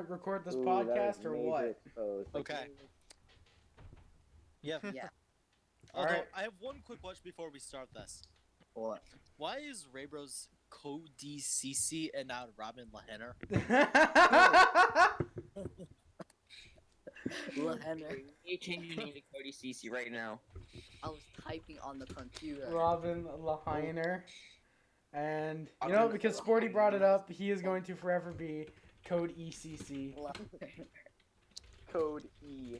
to record this podcast or what? Okay. Yeah. Yeah. Although, Alright. I have one quick question before we start this. What? Why is Raybro's Cody CC and not Robin Lahenner? Lahenner. You change your name to Cody CC right now. I was typing on the computer. Robin Laheiner. And, you know, because Sporty brought it up, he is going to forever be Code ECC. Code E.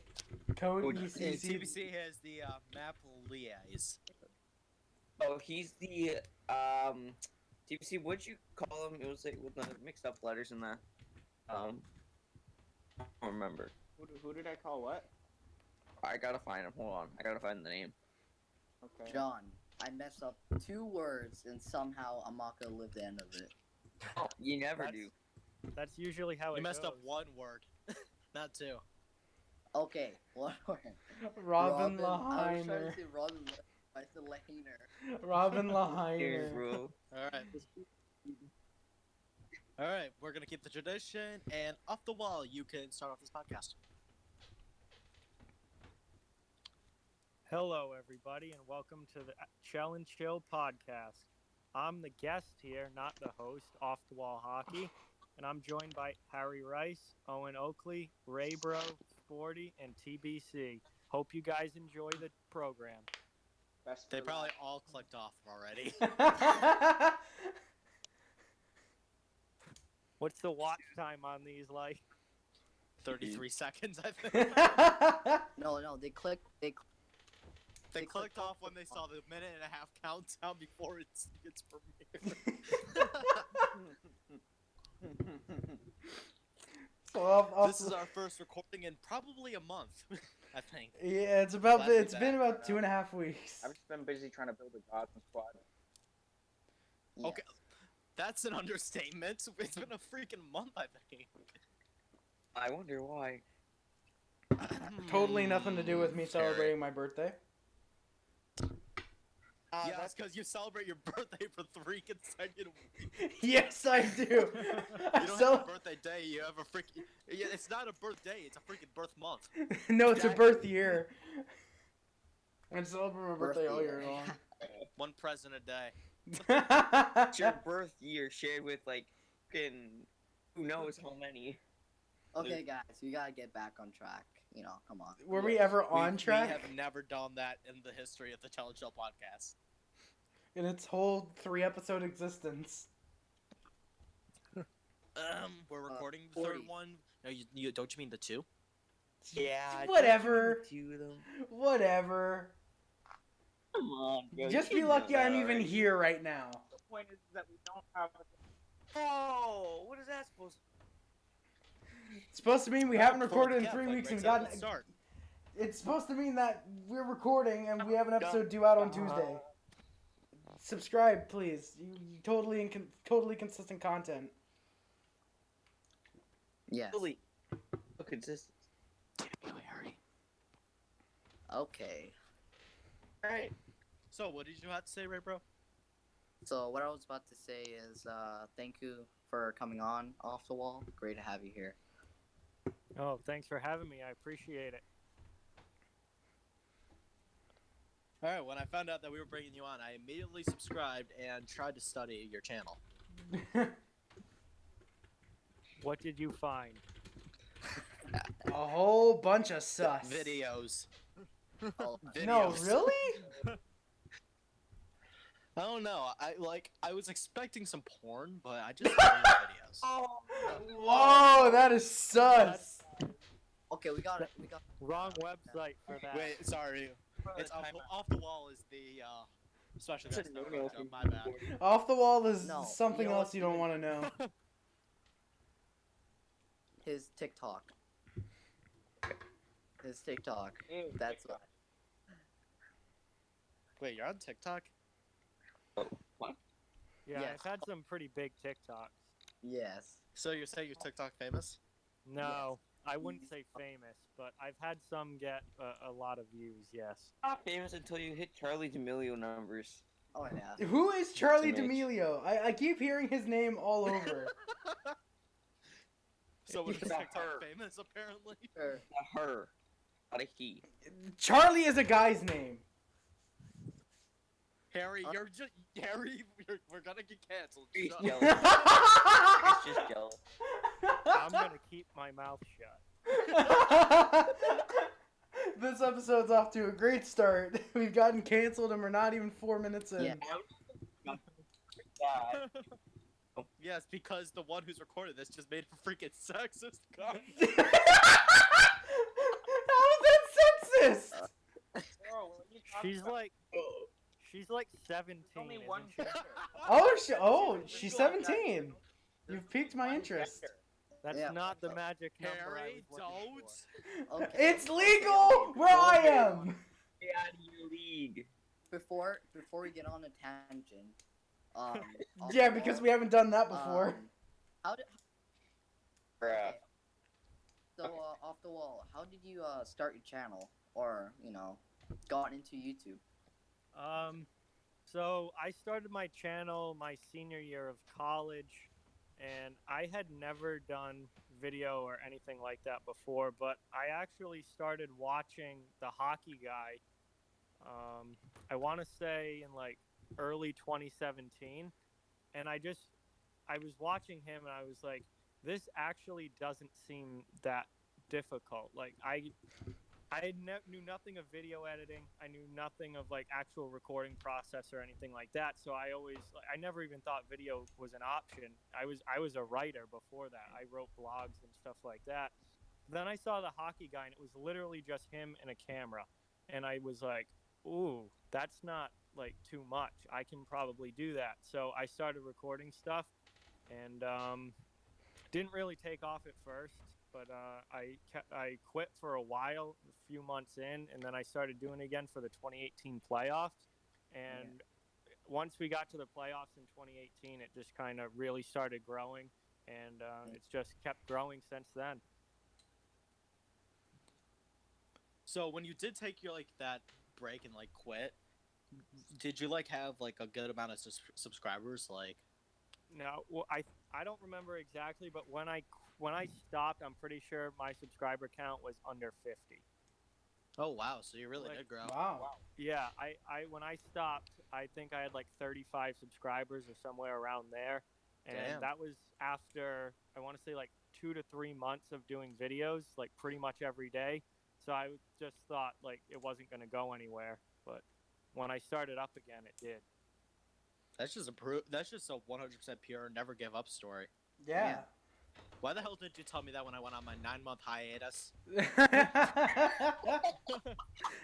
Code Code And ECC. TBC has the map liaise. Oh, he's the TBC. What'd you call him? It was like with the mixed up letters in the I don't remember. Who did I call what? I gotta find him. Hold on, I gotta find the name. Okay. John, I messed up 2 words and somehow I'm not gonna live the end of it. Oh, you never That's- do. That's usually how You it messed goes. up one word, not 2. Okay, one word. Robin I was trying to Laheiner. say Robin, I said Laheiner. Robin Here's Laheiner. rule. Alright. Alright, we're gonna keep the tradition, and off the wall, you can start off this podcast. Hello, everybody, and welcome to the CHEL and Chill podcast. I'm the guest here, not the host, Off the Wall Hockey, and I'm joined by Harry Rice, Owen Oakley, Raybro, Sporty, and TBC. Hope you guys enjoy the program. Best They for probably last. all clicked off already. What's the watch time on these like? 33 seconds, I think. No, they clicked. They clicked off when they saw the minute and a half countdown before it's premiered. So off This is our first recording in probably a month, I think. yeah, it's Glad to be it's been back. about 2.5 weeks. I've just been busy trying to build a Gotham squad. Yeah. Okay. That's an understatement. It's been a freaking month, I think. I wonder why. Totally nothing to do with me celebrating my birthday. Yeah, that's because you celebrate your birthday for 3 consecutive weeks. Yes, I do. You don't have a birthday day, you have a freaking... Yeah, it's not a birthday, it's a freaking birth month. No, it's a Exactly. birth year. I celebrate my birthday all year long. One present a day. It's your birth year shared with like fucking who knows how many. Okay, guys, we gotta get back on track. You know, come on. Were we ever on We track have never done that in the history of the Challenge Show podcast. in its whole 3-episode existence? We're recording the 40. third one. No, you don't you mean the 2? Yeah. Whatever. Two of them. Whatever. Come on, bro. Just you be know lucky that I'm even already. here right now. The point is that we don't have. Oh, what is that supposed to? It's supposed to mean we haven't Pull up recorded the in cap, 3 like weeks right and side of gotten. the start. It's supposed to mean that we're recording and we have an episode due out on Tuesday. Subscribe, please. You totally totally consistent content. Yes. Really consistent. Harry. Okay. Alright. So, what did you have to say, Ray, bro? So what I was about to say is, thank you for coming on Off the Wall. Great to have you here. Oh, thanks for having me. I appreciate it. Alright, when I found out that we were bringing you on, I immediately subscribed and tried to study your channel. What did you find? A whole bunch of sus. Videos. Oh, No, Videos. really? I don't know. I was expecting some porn, but I just found videos. Oh. Whoa, that is sus. okay, we got it. Wrong website for that. Wait, sorry. It's off the wall is the special It's a guest. no-no Oh, my bad. Off the wall is No, something you know else what? you don't want to know. His TikTok. His TikTok. That's what. Wait, you're on TikTok? Yeah, Yes. I've had some pretty big TikToks. Yes. So you're saying you're TikTok famous? No, I wouldn't say famous, but I've had some get a lot of views, yes. Not famous until you hit Charlie D'Amelio numbers. Oh yeah. Who is Charlie It's a mix. D'Amelio? I keep hearing his name all over. Someone who's It's a TikTok her. famous, apparently. Sure. A her, not a he. Charlie is a guy's name. Harry, we're gonna get canceled. He's Shut jealous. up. He's just jealous. I'm gonna keep my mouth shut. This episode's off to a great start. We've gotten canceled and we're not even 4 minutes in. Yeah. Yes, because the one who's recorded this just made a freaking sexist comment. How is that sexist? Bro, when you talk She's about- like, she's like 17. There's only isn't one she? gender. She's 17. You've piqued my interest. That's Yeah. not the magic number I Harry, was looking don't. for. Okay. It's legal where I am. Get out of your league. Before we get on a tangent, off Yeah, the because wall, we haven't done that before. How did? Bruh. Okay. So off the wall, how did you start your channel, or got into YouTube? So I started my channel my senior year of college, and I had never done video or anything like that before, but I actually started watching the hockey guy. I want to say in like early 2017, and I was watching him and I was like, this actually doesn't seem that difficult. Like I knew nothing of video editing. I knew nothing of like actual recording process or anything like that. So I never even thought video was an option. I was a writer before that. I wrote blogs and stuff like that. Then I saw the hockey guy, and it was literally just him and a camera. And I was like, ooh, that's not like too much. I can probably do that. So I started recording stuff, and didn't really take off at first. But I quit for a while, a few months in, and then I started doing it again for the 2018 playoffs. And once we got to the playoffs in 2018, it just kind of really started growing, and it's just kept growing since then. So when you did take your that break and quit, did you have a good amount of subscribers? No, well, I don't remember exactly, but when I stopped, I'm pretty sure my subscriber count was under 50. Oh wow, so you really did grow. Wow. Yeah, I when I stopped, I think I had 35 subscribers or somewhere around there, and Damn. that was after I want to say 2 to 3 months of doing videos pretty much every day. So I just thought it wasn't going to go anywhere, but when I started up again, it did. That's just a 100% pure never give up story. Yeah. Why the hell didn't you tell me that when I went on my 9-month hiatus?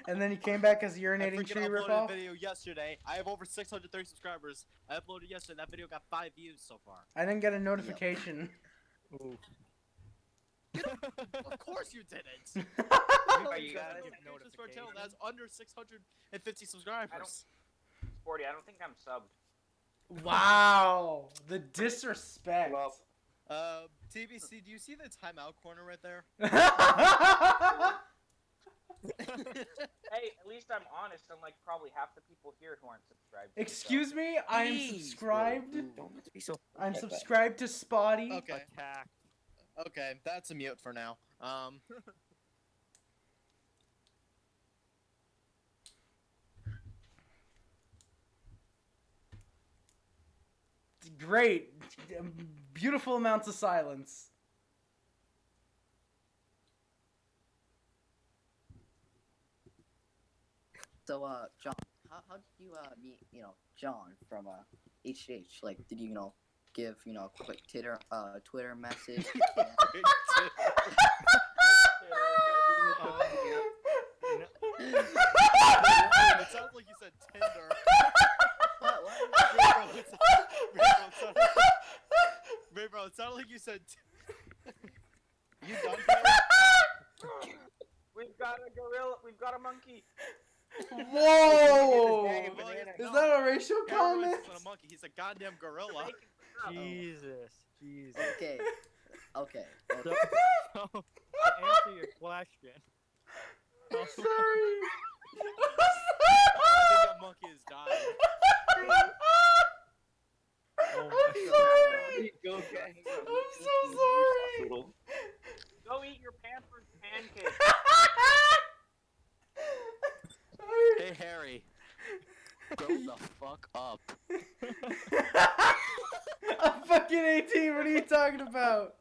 And then you came back as I urinating freaking tree uploaded ripoff. a video yesterday. I have over 630 subscribers. I uploaded yesterday. That video got 5 views so far. I didn't get a notification. Ooh. Of course you didn't. Are you gotta guys- give Notifications for a channel notifications. that's under 650 subscribers. Sporty, I don't think I'm subbed. Wow, the disrespect. Well, TBC, do you see the timeout corner right there? Hey, at least I'm honest, unlike probably half the people here who aren't subscribed. Excuse me, I am Jeez, subscribed. don't be so. I'm subscribed to Spotty. Okay. Attacked. Okay, that's a mute for now. Great, beautiful amounts of silence. So John, how did you meet John from HH? Did you give a quick Twitter message? It sounds like you said Tinder. What? Bro, it sounded like you said. You done, Taylor? We've got a gorilla. We've got a monkey. Whoa! Well, Is that a racial Cameron comment? isn't a monkey. He's a goddamn gorilla. Jesus. Okay. Okay. So, so to answer your question, Sorry. I think that monkey is dying. oh I'm my sorry. Go, I'm so sorry. Hey Harry, grow the fuck up. I'm fucking 18. What are you talking about?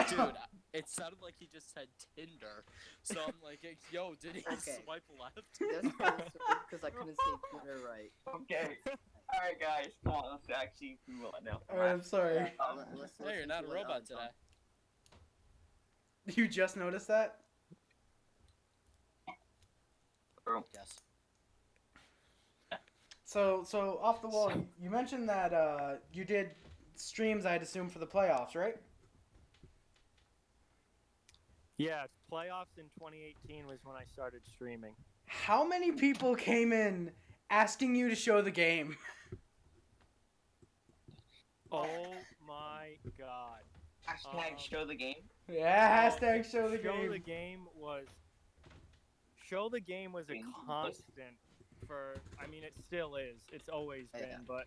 Dude, it sounded like he just said Tinder. So I'm like, yo, did he Okay. swipe left? Because I couldn't say Twitter right. Okay. All right, guys. Come on. Let's actually move on now. All right, I'm sorry. Let's Hey, you're listen not to a what, robot John- today. You just noticed that? Yes. So off the wall, you mentioned that you did streams, I'd assume, for the playoffs, right? Yeah, playoffs in 2018 was when I started streaming. How many people came in asking you to show the game? Oh my god. Hashtag show the game. Yeah, Oh, hashtag show the Show the game. game was a constant for, I mean, it still is. It's always been, Yeah. but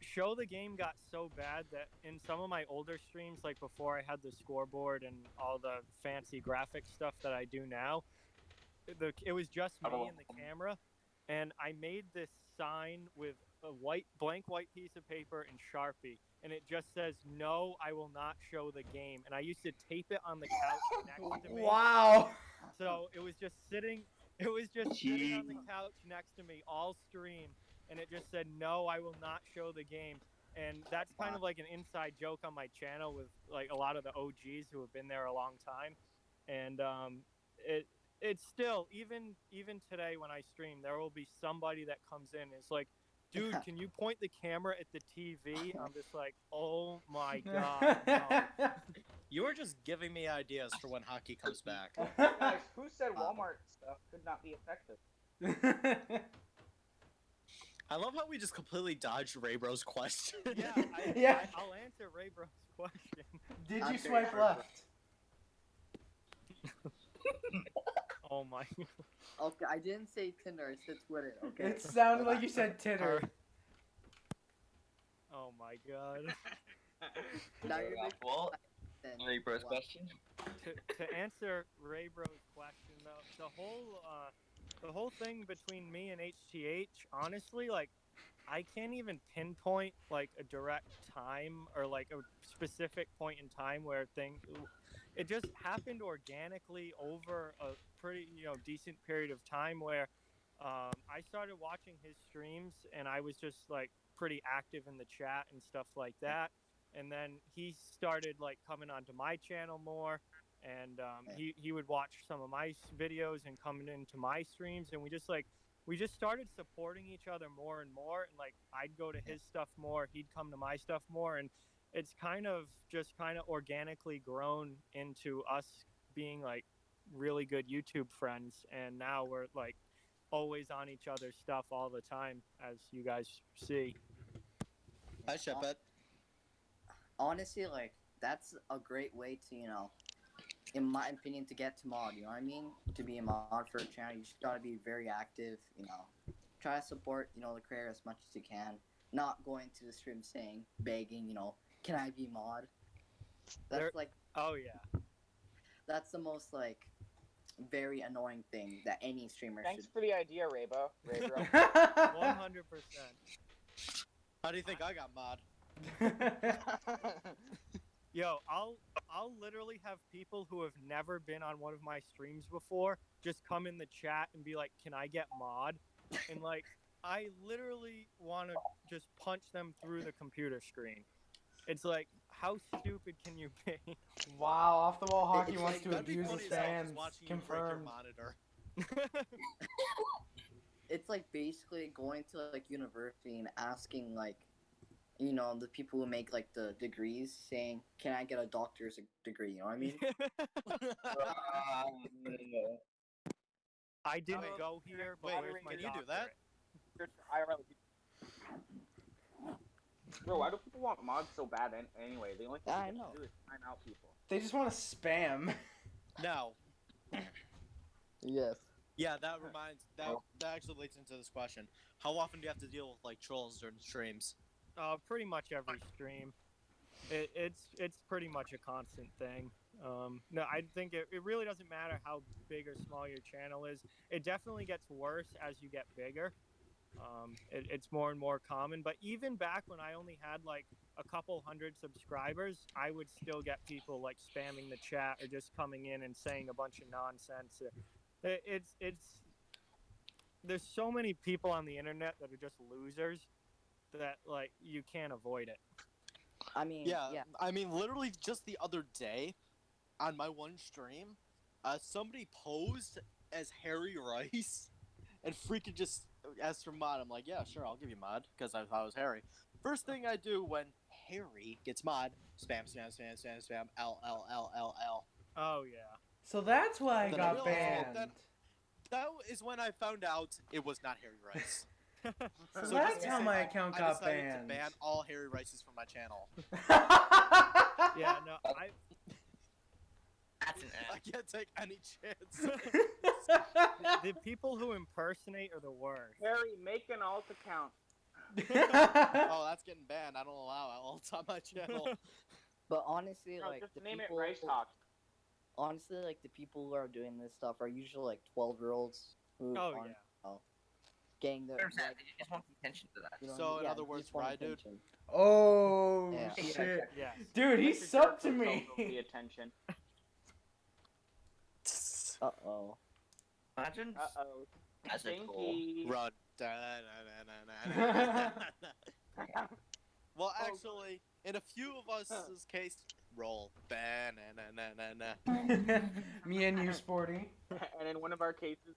show the game got so bad that in some of my older streams, like before I had the scoreboard and all the fancy graphic stuff that I do now, it was just me and the camera, and I made this sign with a blank white piece of paper and Sharpie, and it just says, "No, I will not show the game." And I used to tape it on the couch next to me. Wow. So it was just sitting on the couch next to me all stream, and it just said, "No, I will not show the game." And that's kind of like an inside joke on my channel with like a lot of the OGs who have been there a long time. And it's still, even today when I stream, there will be somebody that comes in and is like, "Dude, can you point the camera at the TV?" I'm just like, "Oh my god, no." You were just giving me ideas for when hockey comes back. Guys, who said Walmart stuff could not be effective? I love how we just completely dodged Raybro's question. Yeah. I'll answer Ray Bro's question. Did you Okay. swipe left? Oh my. Okay, I didn't say Tinder. I said Twitter. Okay. It sounded like you said titter. Oh my god. Now you're making Well, sense. Ray Bro's Wow. question. To answer Ray Bro's question though, the whole thing between me and HTH, honestly, like, I can't even pinpoint like a direct time or like a specific point in time where it just happened organically over a pretty decent period of time where I started watching his streams and I was just like pretty active in the chat and stuff like that, and then he started like coming onto my channel more, and he would watch some of my videos and coming into my streams, and we just started supporting each other more and more, and like I'd go to his stuff more, he'd come to my stuff more, and it's kind of organically grown into us being like really good YouTube friends, and now we're like always on each other's stuff all the time, as you guys see. I ship it. Honestly, like, that's a great way to, in my opinion, to get to mod. You know what I mean? To be a mod for a channel, you just gotta be very active. Try to support, the creator as much as you can. Not going to the stream saying, begging, can I be mod? That's Oh yeah. that's the most like very annoying thing that any streamer Thanks should. for the idea, Raybo. 100%. How do you think I got mod? Yo, I'll literally have people who have never been on one of my streams before just come in the chat and be like, "Can I get mod?" And like, I literally want to just punch them through the computer screen. It's like, how stupid can you be? Wow, off the wall hockey It's wants like- to That'd be abuse funny his as hell, fans. just watching you break your Confirmed. monitor. It's like basically going to like university and asking like, the people who make like the degrees saying, "Can I get a doctor's degree?" You know what I mean? I didn't Wait, go here, but wait, where's my can you do that? doctorate? IRL. Bro, why do people want mods so bad anyway? The only thing I they know. do is sign out people. They just want to spam. No. Yes. Yeah, that actually leads into this question. How often do you have to deal with like trolls during streams? Pretty much every stream. It's pretty much a constant thing. No, I think it really doesn't matter how big or small your channel is. It definitely gets worse as you get bigger. It's more and more common. But even back when I only had like a couple hundred subscribers, I would still get people like spamming the chat or just coming in and saying a bunch of nonsense. It's there's so many people on the internet that are just losers that like you can't avoid it. I mean, Yeah, yeah. I mean, literally just the other day on my one stream, somebody posed as Harry Rice and freaking just asked for mod. I'm like, yeah, sure, I'll give you mod because I thought it was Harry. First thing I do when Harry gets mod, spam, spam, spam, spam, spam, L, L, L, L, L. Oh yeah. So that's why I Then I got realized, well, banned. That is when I found out it was not Harry Rice. So So that's just to how say, my account I got decided banned. to ban all Harry Rices from my channel. Yeah, no, That's an I app. can't take any chance. the people who impersonate are the worst. Harry, make an alt account. Oh, that's getting banned. I don't allow alts on my channel. But honestly, No, like just the name people, it Rice Talk. honestly, like the people who are doing this stuff are usually like 12-year-olds who Oh aren't yeah. getting the They like, just want attention to that. you know, So, in yeah, other they words, just want Rye, dude? attention. Oh Yeah. shit, Yes. dude, he Like the subbed to Jericho me. cult of the attention. Uh-oh. Imagine. Uh-oh. That's a troll. Stinky. Run. Well, actually, in a few of us' case, roll. Me and you, Sporty. And in one of our cases,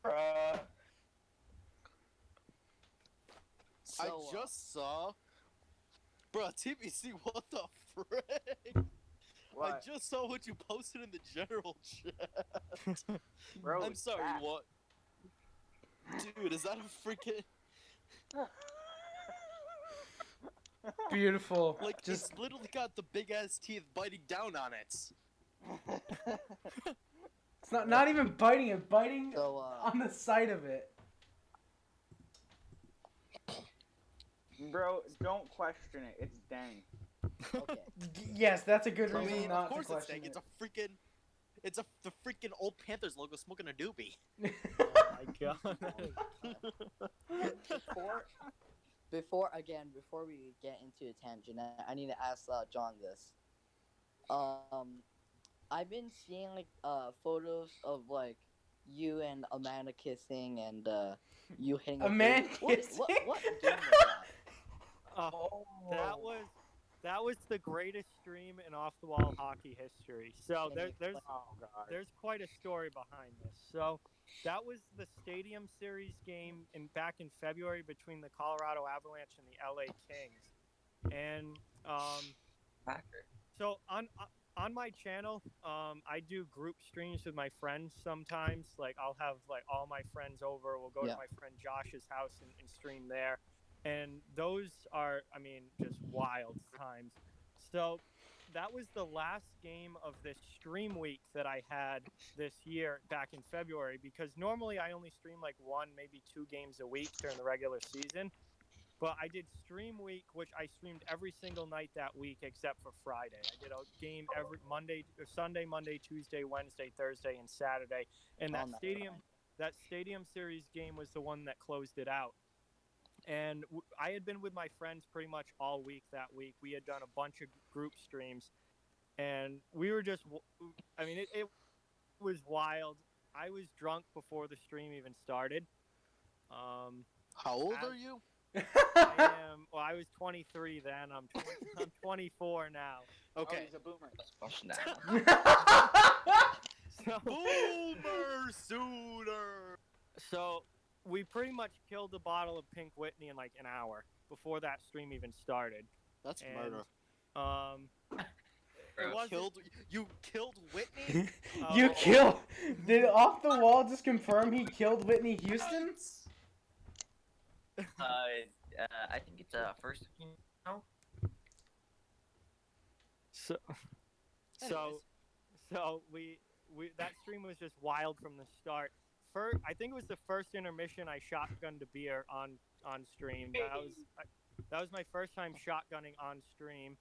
I So, just saw. Bruh, TBC, what the frick? what? I just saw what you posted in the general chat. Bro, I'm it's sorry, bad. what? Dude, is that a freaking. Beautiful. Like, Just it's literally got the big ass teeth biting down on it. it's not even biting it, biting So, on the side of it. Bro, don't question it. It's dang. okay. Yes, that's a good I reason mean, not of course to it's question dang. it. It's a freaking. It's the freaking old Panthers logo smoking a doobie. Oh my god. Before we get into a tangent, I need to ask John this. I've been seeing like photos of like you and Amanda kissing and you hitting a Amanda big- kissing? What game was that? That was the greatest stream in off the wall hockey history. So Can you there's Oh, God. there's quite a story behind this. So that was the Stadium Series game back in February between the Colorado Avalanche and the LA Kings. And so on my channel, I do group streams with my friends sometimes. Like I'll have like all my friends over. We'll go to Yeah. my friend Josh's house and stream there. And those are, I mean, just wild times. So that was the last game of this stream week that I had this year back in February, because normally I only stream like one, maybe 2 games a week during the regular season. But I did stream week, which I streamed every single night that week except for Friday. I did a game every Sunday, Monday, Tuesday, Wednesday, Thursday, and Saturday. And On that that stadium series game was the one that closed it out. And I had been with my friends pretty much all week that week. We had done a bunch of group streams, and we were just, I mean, it was wild. I was drunk before the stream even started. How old are you? I was 23 then. I'm 24 now. Oh, Okay. he's a boomer. Let's push now. So, Boomer Sooner. so we pretty much killed a bottle of Pink Whitney in like an hour before that stream even started. That's And, murder. It wasn't- You killed Whitney? You killed. Did Off the Wall just confirm he killed Whitney Houston? I think it's first. So we that stream was just wild from the start. I think it was the first intermission I shotgunned a beer on stream. That was my first time shotgunning on stream.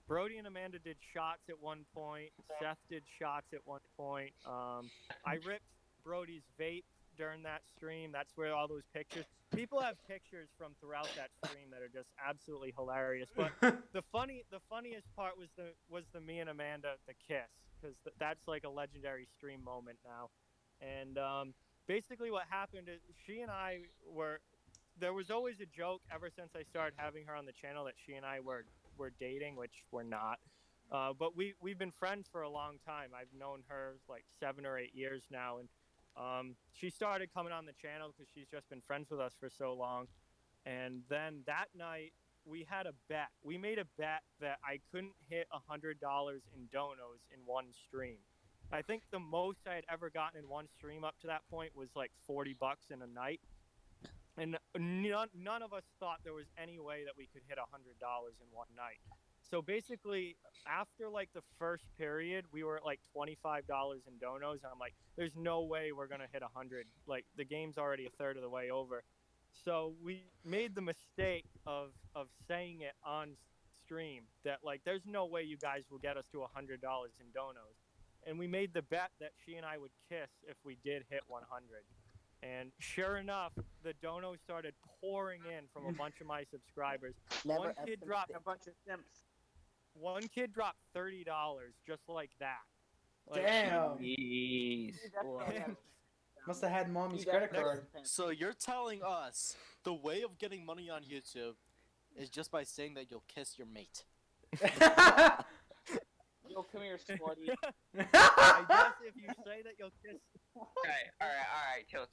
Brody and Amanda did shots at one point. Seth did shots at one point. I ripped Brody's vape during that stream. That's where all those pictures. People have pictures from throughout that stream that are just absolutely hilarious. But the funniest part was the me and Amanda the kiss, because that's like a legendary stream moment now. And basically what happened is she and I were. There was always a joke ever since I started having her on the channel that she and I were dating, which we're not. But we've been friends for a long time. I've known her like 7 or 8 years now, and she started coming on the channel because she's just been friends with us for so long. And then that night we had a bet. We made a bet that I couldn't hit $100 in donos in one stream. I think the most I had ever gotten in one stream up to that point was like $40 in a night. And none of us thought there was any way that we could hit $100 in one night. So basically, after like the first period, we were at like $25 in donos, and I'm like, "There's no way we're gonna hit 100. Like the game's already a third of the way over." So we made the mistake of saying it on stream that like, "There's no way you guys will get us to $100 in donos," and we made the bet that she and I would kiss if we did hit 100. And sure enough, the donos started pouring in from a bunch of my subscribers. Never One kid dropped A bunch of simps. $30 just like that. Like, Damn. Jeez. Must have had mommy's He credit definitely card. has So you're telling us the way of getting money on YouTube is just by saying that you'll kiss your mate. Yo, come here, slutty. I guess if you say that you'll kiss, Alright, chill.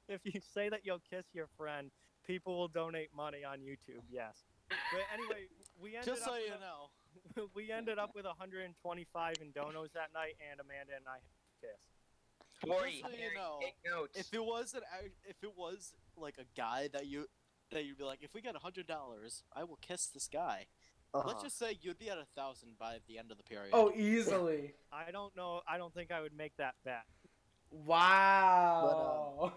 if you say that you'll kiss your friend, people will donate money on YouTube. Yes. But anyway, we ended Just so up you with know. we ended up with 125 in donos that night, and Amanda and I kissed. 40. Just so you know, Take notes. if it was like a guy that you'd be like, if we get $100, I will kiss this guy. Let's just say you'd be at 1,000 by the end of the period. Oh, easily. I don't know. I don't think I would make that bet. Wow.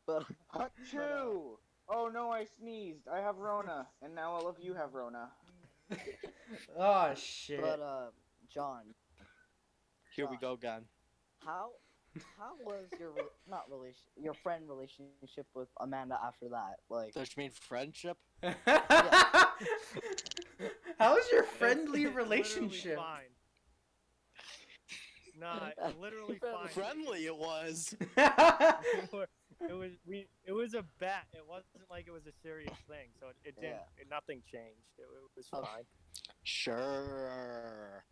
But Achoo! Oh no, I sneezed. I have Rona, and now all of you have Rona. Oh shit. but John, Here we go again. how was your friend relationship with Amanda after that? Like, Does you mean friendship? How's your It's friendly literally relationship? Fine. Nah, literally fine. Friendly it was. It was a bet. It wasn't like it was a serious thing, so it didn't. Yeah. Nothing changed. It was Okay. fine. Sure.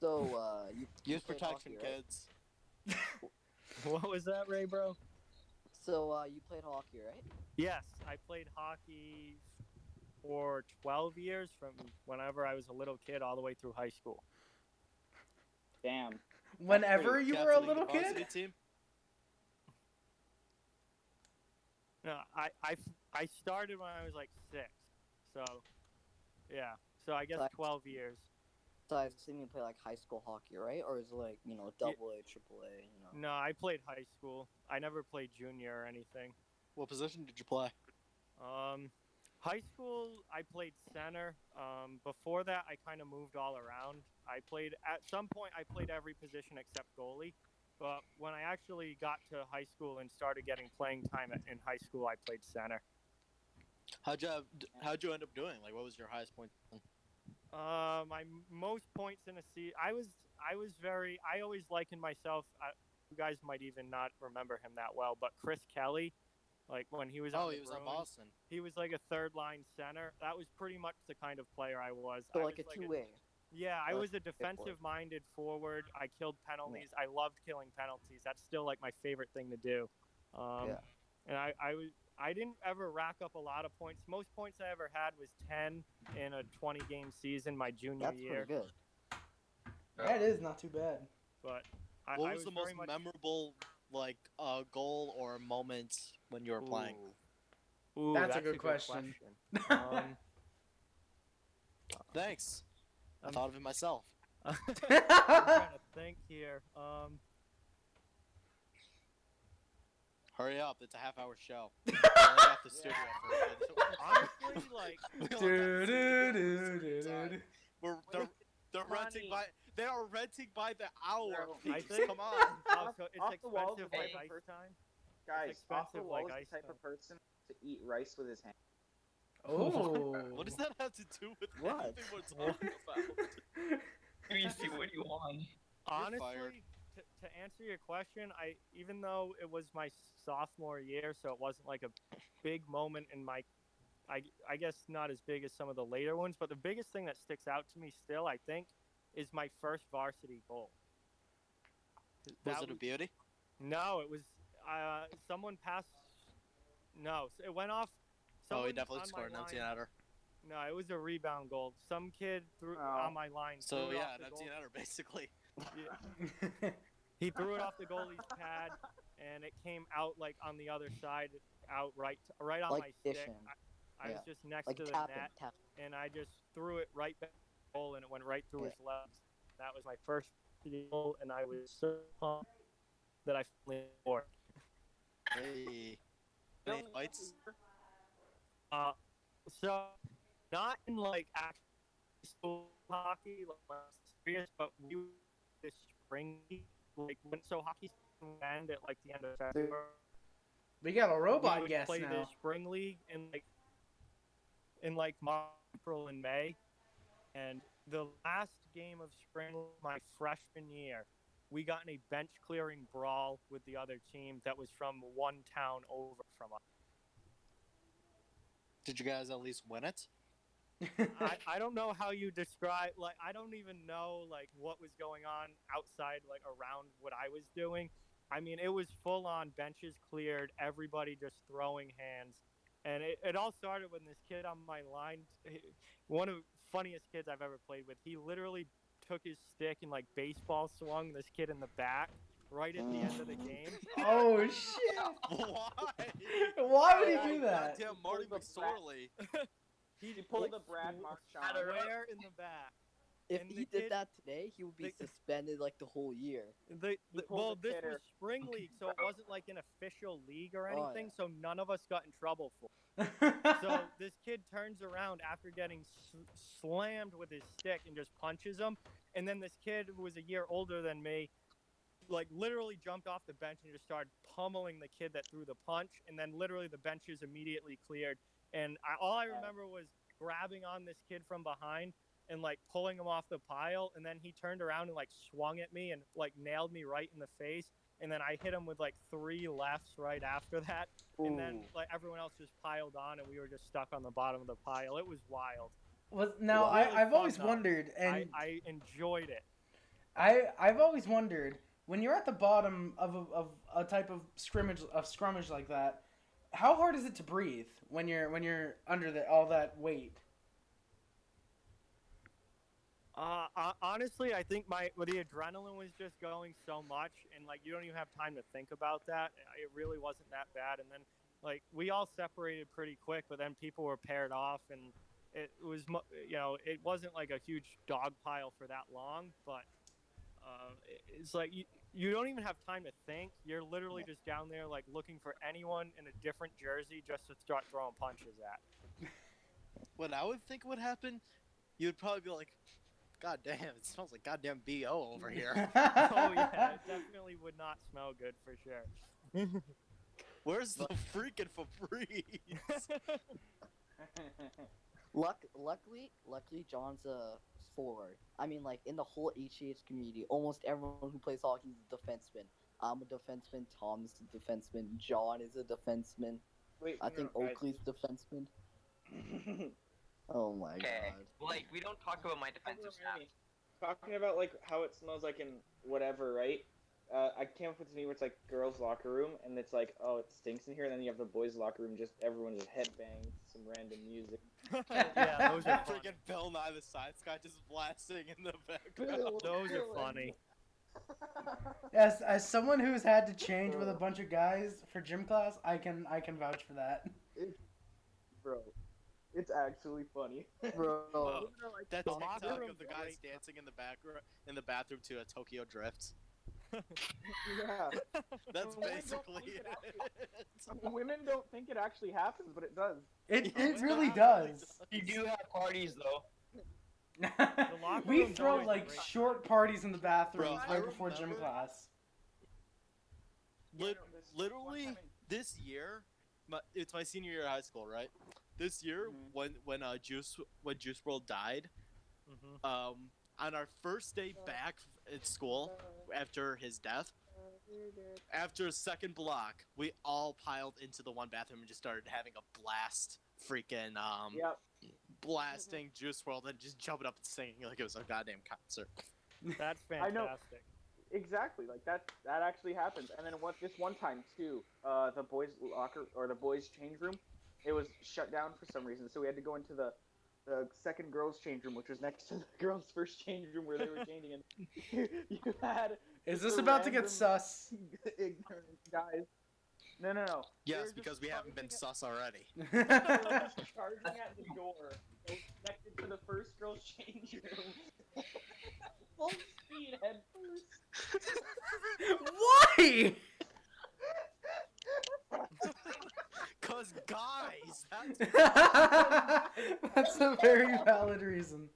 so you Use played protection, hockey, right? kids. What was that, Ray, bro? So you played hockey, right? Yes, I played hockey for 12 years, from whenever I was a little kid all the way through high school. Damn. Whenever you were a Captaining little the varsity kid? Team? No, I started when I was like 6, so yeah. So I guess So I- 12 years. So I assume you play like high school hockey, right? Or is it like double A, triple A? No, I played high school. I never played junior or anything. What position did you play? High school, I played center. Before that, I kind of moved all around. At some point, I played every position except goalie. But when I actually got to high school and started getting playing time in high school, I played center. How'd you end up doing? Like, what was your highest point? My most points in a season, I always likened myself. You guys might even not remember him that well, but Chris Kelly, like when he was on He was on Bruins, Boston. he was like a third line center. That was pretty much the kind of player I was. So I like was a two-way. Yeah, I Like was a a forward. defensive-minded forward. I killed penalties. I loved killing penalties. That's still like my favorite thing to do. And I didn't ever rack up a lot of points. Most points I ever had was 10 in a 20-game season my junior That's year. pretty good. That is not too bad. But What I was the most very much... memorable, like, goal or moment when you were playing? Ooh, That's a good question. Thanks. I I'm- thought of it myself. I'm trying to think here. Hurry up! It's a half-hour show. We only got the studio for a bit. Honestly, like, We only got the studio for a certain Do-do-do-do-do. time. They're renting Money. by. They are renting by the hour. No. I Please, think- come on. oh, so it's off the walls expensive of like the ice first- time. Guys, off the expensive wall like is the ice type of time. person to eat rice with his hand. Oh. What does that have to do with What? anything we're talking about? BBC, what do you want? fired. Honestly, to answer your question, even though it was my sophomore year, so it wasn't like a big moment in my, I guess not as big as some of the later ones, but the biggest thing that sticks out to me still, I think, is my first varsity goal. Was That it a beauty? No, it was someone passed. No, it went off. Oh, he someone definitely on scored an my empty line- netter. No, it was a rebound goal. Some kid threw Oh. on my line. So threw it yeah, off an the empty goal- netter basically. Yeah. He threw it off the goalie's pad, and it came out like on the other side, out right on Like my stick. fishing. I was Yeah. just next Like to the tapping, net, tapping. and I just threw it right back to the goal, and it went right through Yeah. his legs. That was my first goal, and I was so pumped that I finally scored. Hey. Any fights? So not in like actual school hockey, like serious, but we were this spring, like when hockey season would end at like the end of February. We got a we robot would guest play now. the spring league in like March, April, and May, and the last game of spring my freshman year, we got in a bench clearing brawl with the other team that was from one town over from us. Did you guys at least win it? I don't know how you describe, like, I don't even know like what was going on outside, like around what I was doing. I mean, it was full on benches cleared, everybody just throwing hands. And it all started when this kid on my line, one of the funniest kids I've ever played with, he literally took his stick and like baseball swung this kid in the back right at the end of the game. Oh shit! Why? Why would he do that? Goddamn Marty McSorley. He pulled the Brad Marchand. Square in the back. If And the he kid- did that today, he would be the- suspended like the whole year. Well, the this kidder. was spring league, so it wasn't like an official league or Oh, yeah. anything, so none of us got in trouble for it. So this kid turns around after getting slammed with his stick and just punches him. And then this kid who was a year older than me, like literally jumped off the bench and just started pummeling the kid that threw the punch. And then literally the benches immediately cleared. And all I remember was grabbing on this kid from behind and like pulling him off the pile. And then he turned around and like swung at me and like nailed me right in the face. And then I hit him with like 3 lefts right after that. And then Ooh. like everyone else just piled on and we were just stuck on the bottom of the pile. It was wild. Now Well, really I've fun, always though. wondered, and I enjoyed it. I've always wondered when you're at the bottom of a type of scrummage like that, how hard is it to breathe when you're under all that weight? Honestly, I think the adrenaline was just going so much, and like you don't even have time to think about that. It really wasn't that bad, and then like we all separated pretty quick, but then people were paired off, and it was it wasn't like a huge dog pile for that long, but it's like you don't even have time to think. You're literally just down there like looking for anyone in a different jersey just to start throwing punches at. What I would think would happen, you would probably be like, God damn, it smells like goddamn BO over here. Oh yeah, it definitely would not smell good for sure. Where's the freaking Febreze? Luckily, John's a forward. I mean, like in the whole HH community, almost everyone who plays hockey is a defenseman. I'm a defenseman. Tom is a defenseman. John is a defenseman. Wait, I think guys. Oakley's a defenseman. Oh my Okay, god. like we don't talk about my defensive stats. Talking about like how it smells like in whatever, right? I came up with this meme where it's like girls' locker room, and it's like, oh, it stinks in here. And then you have the boys' locker room, just everyone just headbang some random music. Yeah, those are funny. Freaking Bill Nye the Science Guy just blasting in the background. Those are funny. As someone who's had to change with a bunch of guys for gym class, I can vouch for that. Bro, it's actually funny. Bro. That The TikTok locker room of the is guys great. dancing in the bathroom to a Tokyo Drift. Yeah. That's Women don't basically think it. Women don't think it actually happens, but it does. It Yeah, really it does. You do have parties though. locker We room's throw always a like great short parties in the bathrooms Bro, I right before gym remember- class. Literally this year, it's my senior year of high school, right? This year, when Juice WRLD died, Mhm. on our first day back at school after his death, after a second block, we all piled into the one bathroom and just started having a blast, freaking Yep. blasting Juice WRLD and just jumping up and singing like it was a goddamn concert. That's I know. fantastic. Exactly, like that actually happens. And then this one time too, the boys locker or the boys change room, it was shut down for some reason, so we had to go into the second girls change room, which was next to the girls first change room where they were changing, and you had Is just this the about to get random sus? ignorant guys. No. They Yes, were just because we haven't been charging sus already. they were just charging at the door. It was connected to the first girls change room. Full speed head first. Why? Cause guys, That's a very valid reason.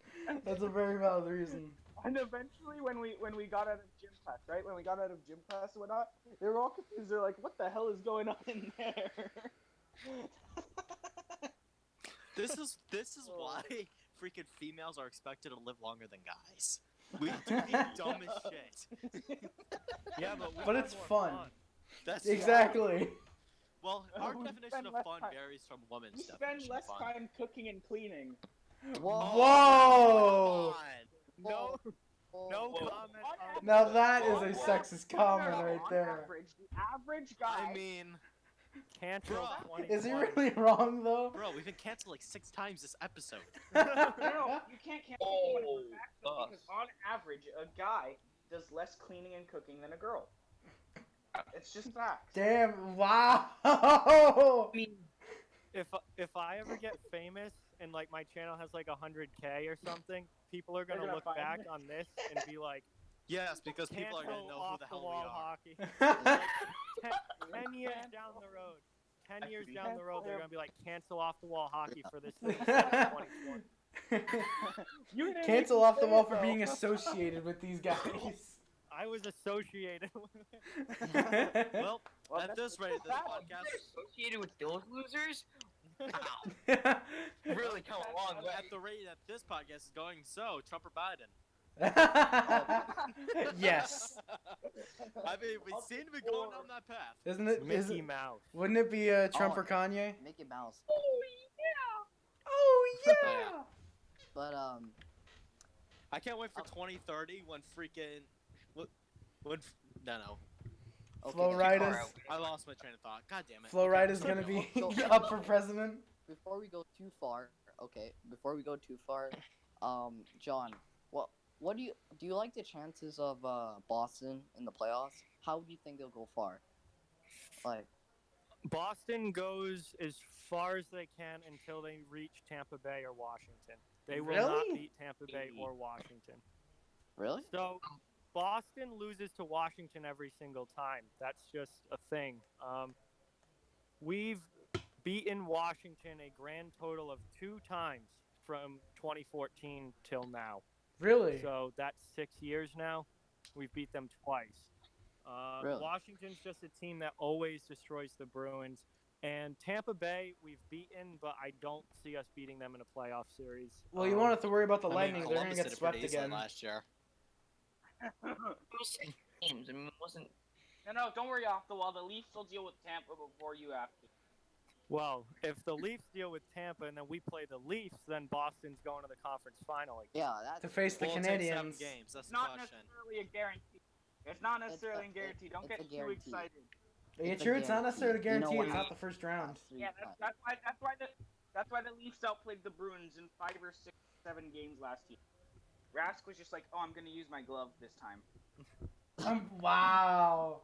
That's a very valid reason. And eventually, when we got out of gym class, right? When we got out of gym class and whatnot, they were all confused. They're like, "What the hell is going on in there?" this is why freaking females are expected to live longer than guys. We do the dumbest shit. Yeah, but But have it's more fun. That's Exactly. Well, our We definition spend of less fun time- varies from women's We spend definition less of fun. time cooking and cleaning. Whoa! No, Oh, no whoa. comment on Now that is Whoa, a whoa. sexist comment No, right on there. average, the average guy. I mean, cancel Bro, 2020. Is he really wrong though? bro, we've been canceled like 6 times this episode. No, you can't cancel someone for facts though, Oh, because on average, a guy does less cleaning and cooking than a girl. It's just facts. Damn! Wow! I mean, If I ever get famous and like my channel has like 100K or something, people are They're gonna gonna look find back me. on this and be like, Yes, because people are gonna cancel know who off the the hell we wall are. hockey. 10 years down the road. 10 years down the road, they're gonna be like, cancel off the wall hockey for this thing. 2020. You didn't Cancel even off the say wall it, for though. being associated with these guys. I was associated with it. Well, Well, at that's this rate, this bad. podcast. associated with those losers? Wow. Really come a long way. At the rate that this podcast is going, so Trump or Biden? Yes. I mean, we seem to be going down that path. Isn't it? Is Mickey it Mouse. wouldn't it be Trump Oh. or Kanye? Mickey Mouse. Oh yeah. But I can't wait for 2030 when freaking. No. okay. Flo Rida. Alright. I lost my train of thought. God damn it. Flo Okay, Rida's gonna be So- up for president. Before we go too far, John, what do you like the chances of Boston in the playoffs? How do you think they'll go far? Like, Boston goes as far as they can until they reach Tampa Bay or Washington. They will not Really? beat Tampa Bay or Washington. really? So Boston loses to Washington every single time. That's just a thing. We've beaten Washington a grand total of 2 times from 2014 till now. Really? So that's 6 years now. We've beat them twice. Really? Washington's just a team that always destroys the Bruins. And Tampa Bay, we've beaten, but I don't see us beating them in a playoff series. Well, you won't have to worry about the I mean, Lightning. They're gonna Columbus get did it swept pretty easily again. last year. It was 6 games. I mean, it wasn't. No, don't worry, off the wall. The Leafs will deal with Tampa before you have to. Well, if the Leafs deal with Tampa and then we play the Leafs, then Boston's going to the conference final again. Yeah, that's To face the Well, it takes 7 Canadians. games. That's It's the not question. necessarily a guarantee. It's not necessarily a guarantee. Don't it's get a too guarantee. excited. Yeah, It's a true. It's not necessarily a guarantee. You know guarantee. what It's not happened? the first round. Last 3 Yeah, times. that's why the Leafs outplayed the Bruins in 5 or 6, 7 games last year. Rask was just like, "Oh, I'm gonna use my glove this time." Wow.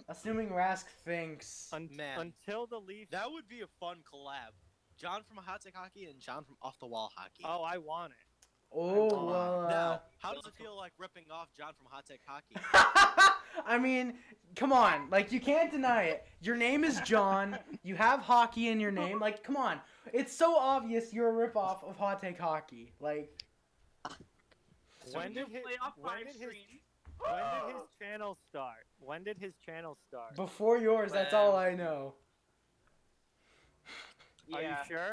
Assuming Rask thinks. Man. Until the Leafs. That would be a fun collab. John from Hot Take Hockey and John from Off the Wall Hockey. Oh, I want it. Oh, won't. well, Now, how does it feel like ripping off John from Hot Take Hockey? I mean, come on. Like, you can't deny it. Your name is John. You have hockey in your name. Like, come on. It's so obvious you're a ripoff of Hot Take Hockey. Like, When did his playoff when five did his streams. when did his channel start? When did his channel start? before yours, that's all I know. Are you Yeah, sure?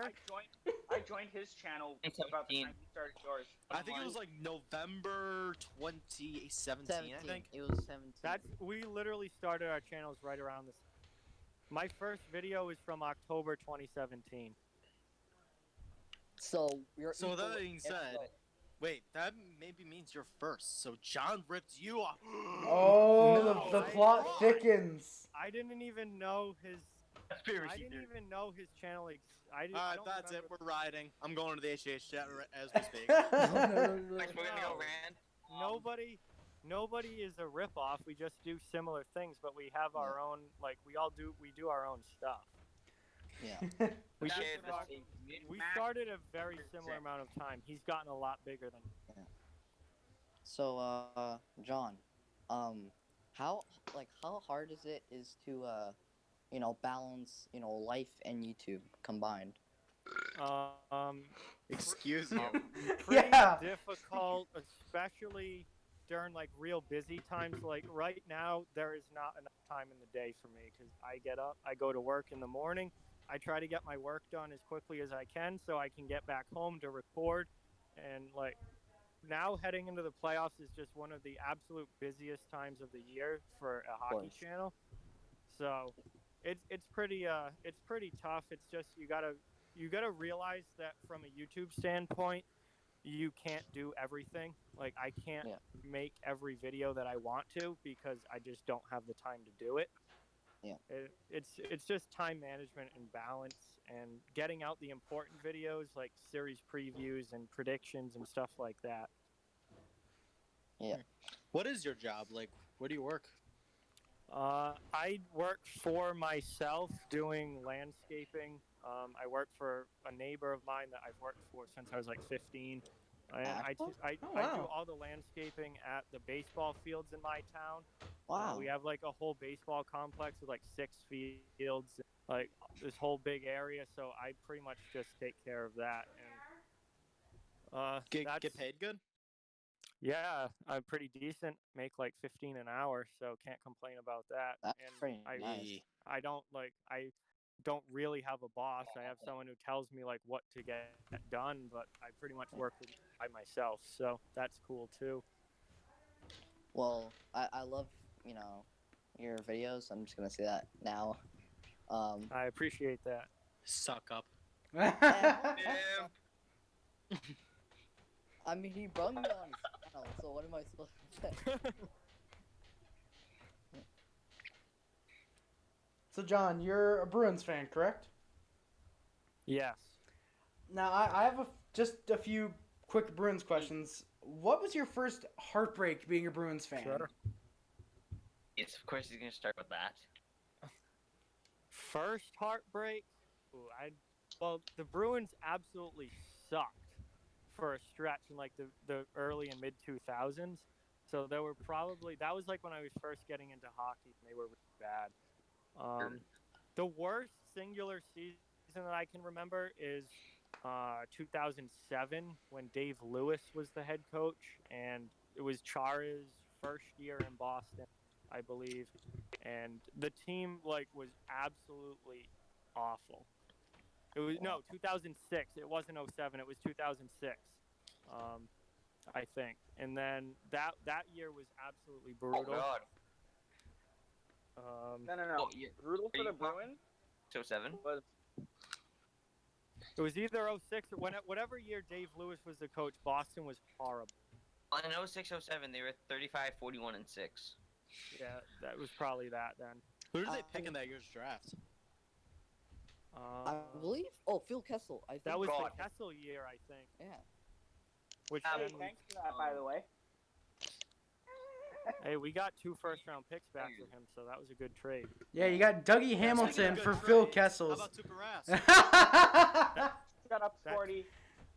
I joined his channel about the 2017. time he started yours. I think it was like November 2017, I think. It was 17. That's we literally started our channels right around this. My first video is from October 2017. So you're. So that equal being said, episode. wait, that maybe means you're first. So John ripped you off. Oh, No, the I- plot Why? thickens. I didn't even know his. I Conspiracy didn't theory. even know his channel. I All right, don't that's it. remember- We're riding. I'm going to the HH chat as we speak. Next, we're gonna go No. rant. Nobody is a ripoff. We just do similar things, but we have our own. Like we do our own stuff. Yeah. We Share just the start- same community. we started a very similar amount of time. He's gotten a lot bigger than. So, John, how hard is to balance life and YouTube combined? Excuse you. Pretty Yeah. difficult, especially during like real busy times. Like right now, there is not enough time in the day for me because I get up, I go to work in the morning. I try to get my work done as quickly as I can so I can get back home to record. And like now heading into the playoffs is just one of the absolute busiest times of the year for a hockey course. channel. So it's pretty tough. It's just you gotta realize that from a YouTube standpoint, you can't do everything. Like I can't Yeah. make every video that I want to because I just don't have the time to do it. Yeah. It's just time management and balance and getting out the important videos like series previews and predictions and stuff like that. What is your job? Like, where do you work? I work for myself doing landscaping. I work for a neighbor of mine that I've worked for since I was like 15. I do wow. all the landscaping at the baseball fields in my town. Wow. We have like a whole baseball complex with like 6 fields, like this whole big area. So I pretty much just take care of that. And Get paid good? yeah, I'm pretty decent. Make like 15 an hour, so can't complain about that. That's and pretty I nice. I don't really have a boss. I have someone who tells me like what to get done, but I pretty much work by myself. So that's cool too. Well, I love your videos. I'm just gonna say that now. I appreciate that. Suck up. I mean, he brought me on his channel, so what am I supposed to say? So, John, you're a Bruins fan, correct? Yes. Now, I have just a few quick Bruins questions. What was your first heartbreak being a Bruins fan? Sure. Yes, of course he's gonna start with that. First heartbreak. Well, the Bruins absolutely sucked for a stretch in like the early and mid 2000s. So there were that was like when I was first getting into hockey, and they were really bad. The worst singular season that I can remember is 2007 when Dave Lewis was the head coach, and it was Chara's first year in Boston, I believe, and the team like was absolutely awful. It was 2006. It wasn't 07. It was 2006. I think, and then that year was absolutely brutal. Oh God. No. Oh, yeah. Brutal for Are the you- Bruins So 7. was It was either 06 or whatever year Dave Lewis was the coach. Boston was horrible. In 06-07, they were 35, 41, and 6. Yeah, that was probably that then. Who did they pick in that year's draft? I believe. Oh, Phil Kessel. I think That was God. the Kessel year, I think. Yeah. Which hey, then thanks for that, by the way. hey, we got 2 first-round picks back for him, so that was a good trade. Yeah, you got Dougie Hamilton Good for trade. Phil How Kessels. about Super Ass? Shut up, That- Sporty.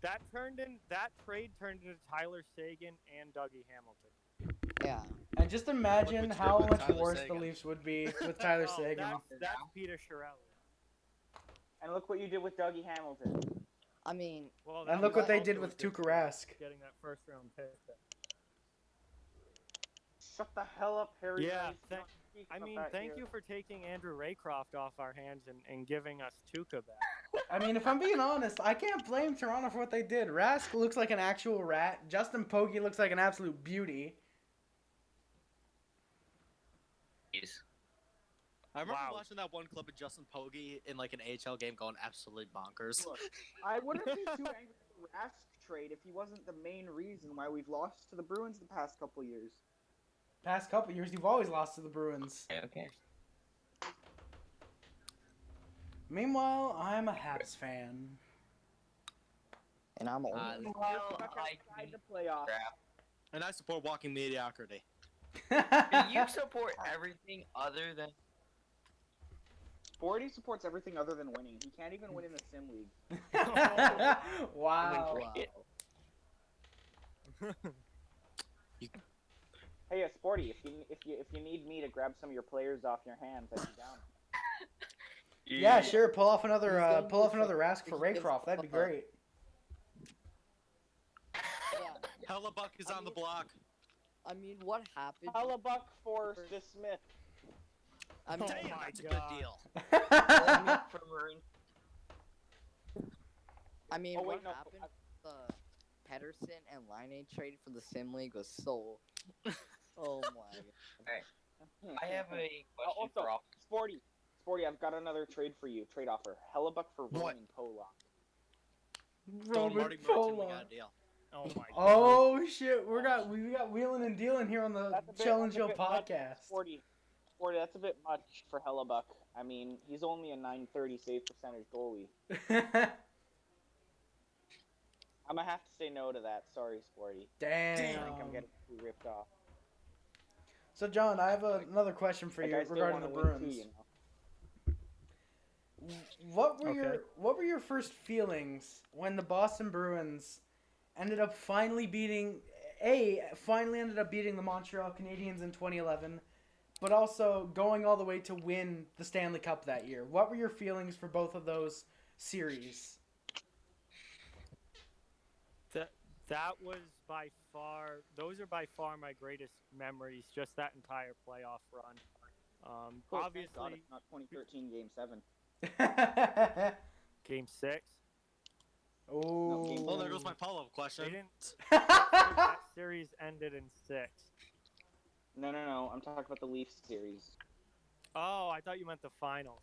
That trade turned into Tyler Sagan and Dougie Hamilton. Yeah. And just imagine Look what you how did with much Tyler worse the Seguin. Leafs would be with Tyler Oh, Sagan. that's Peter Chiarelli. And look what you did with Dougie Hamilton. I mean, Well, And that look was what they also did a with good Tuukka trade, Rask. getting that first round pick. Shut the hell up, Harry. Yeah, Rice. thank- Don't speak I about mean, that thank here. you for taking Andrew Raycroft off our hands and giving us Tuukka back. I mean, if I'm being honest, I can't blame Toronto for what they did. Rask looks like an actual rat. Justin Pogge looks like an absolute beauty. Jeez. I remember Wow. watching that one clip of Justin Pogge in like an AHL game going absolutely bonkers. Look, I wouldn't be too angry with the Rask trade if he wasn't the main reason why we've lost to the Bruins the past couple years. Past couple years, you've always lost to the Bruins. Okay. Meanwhile, I'm a Habs fan. and I'm old. Uh, Well, Stuck I outside the playoffs. crap. And I support walking mediocrity. Do you support everything other than? Sporty supports everything other than winning. He can't even win in the Sim League. Wow. Hey, Sporty, if you need me to grab some of your players off your hands, I'd be down. Yeah, sure. Pull off another He's gonna Rask for he gives Raycroft. That'd be great. Yeah. Hellebuck is on the block. I mean, what happened? Hellebuck for Smith. I mean, Damn, my that's a God. good deal. For Marine. I mean, Oh, what wait, no, happened? The Pedersen and Line trade for the Sim League was so. Oh my god. I have a question Also, for all. Sporty, I've got another trade for you. Trade offer. Hellebuck for What? Roman Polak. Throwing Marty Merton, we got a deal. Oh my god. Oh shit, we got wheeling and dealing here on the That's a bit- Chell and that's a Chill bit much, podcast. Sporty, that's a bit much for Hellebuck. I mean, he's only a .930 save percentage goalie. I'm gonna have to say no to that. Sorry, Sporty. I think I'm Damn. getting too ripped off. So John, I have another question for Like, you I still regarding the wanna win Bruins. too, you know? What were Okay. your first feelings when the Boston Bruins ended up finally ended up beating the Montreal Canadiens in 2011, but also going all the way to win the Stanley Cup that year? What were your feelings for both of those series? That was those are by far my greatest memories, just that entire playoff run. Cool, thank God Obviously, it's not 2013 Game 7. Game 6. Oh. game Well, there goes my follow-up question. They didn't. That series ended in 6. No. I'm talking about the Leafs series. Oh, I thought you meant the finals.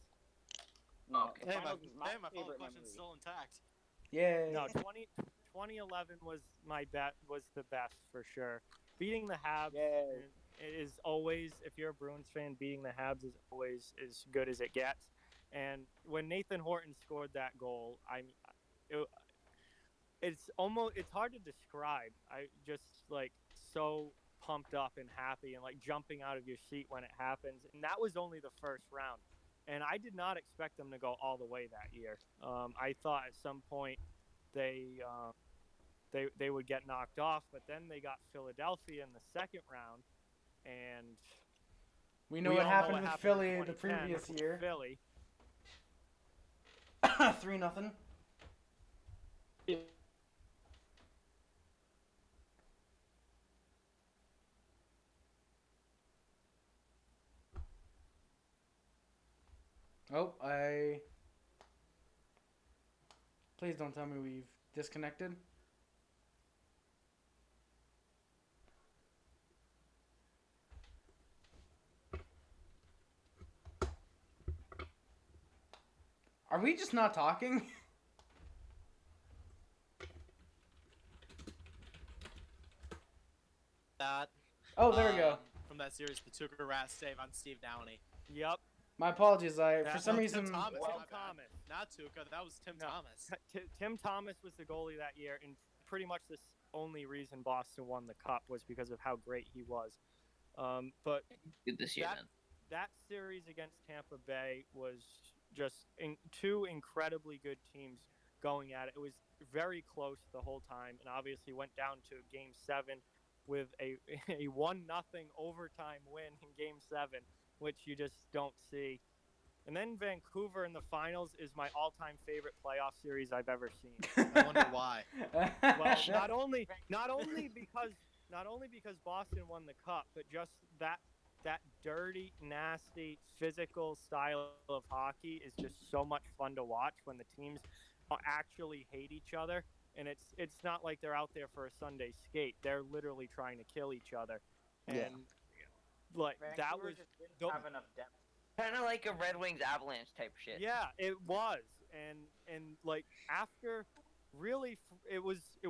No, Okay. the Hey, my finals is my follow-up favorite question's memory. still intact. Yeah. No, 2011 was the best for sure. Beating the Habs Yay. is always, if you're a Bruins fan, beating the Habs is always as good as it gets. And when Nathan Horton scored that goal, it's hard to describe. I just like so pumped up and happy and like jumping out of your seat when it happens. And that was only the first round. And I did not expect them to go all the way that year. I thought at some point they would get knocked off, but then they got Philadelphia in the second round, and We know we what all happened know with what Philly happened the in 2010 previous with year. Philly. 3-0. Oh, Please don't tell me we've disconnected. Are we just not talking? That. Oh, there we go. From that series, the Tuukka Rask save on Steve Downey. Yep. My apologies. For That- some No, reason. Tim Thomas, Well, my bad. Thomas. Not Tuukka. That was Tim No. Thomas. Tim Thomas was the goalie that year, and pretty much the only reason Boston won the cup was because of how great he was. But Good this year then. that series against Tampa Bay was just two incredibly good teams going at it. It was very close the whole time, and obviously went down to Game 7 with a 1-0 overtime win in Game 7, which you just don't see. And then Vancouver in the finals is my all-time favorite playoff series I've ever seen. I wonder why. Well, not only because Boston won the cup, but just that dirty, nasty, physical style of hockey is just so much fun to watch when the teams actually hate each other, and it's not like they're out there for a Sunday skate. They're literally trying to kill each other, and Yeah. like that Vancouver was just didn't the- have enough depth. Kind of like a Red Wings Avalanche type shit. Yeah, it was, and like after, really, it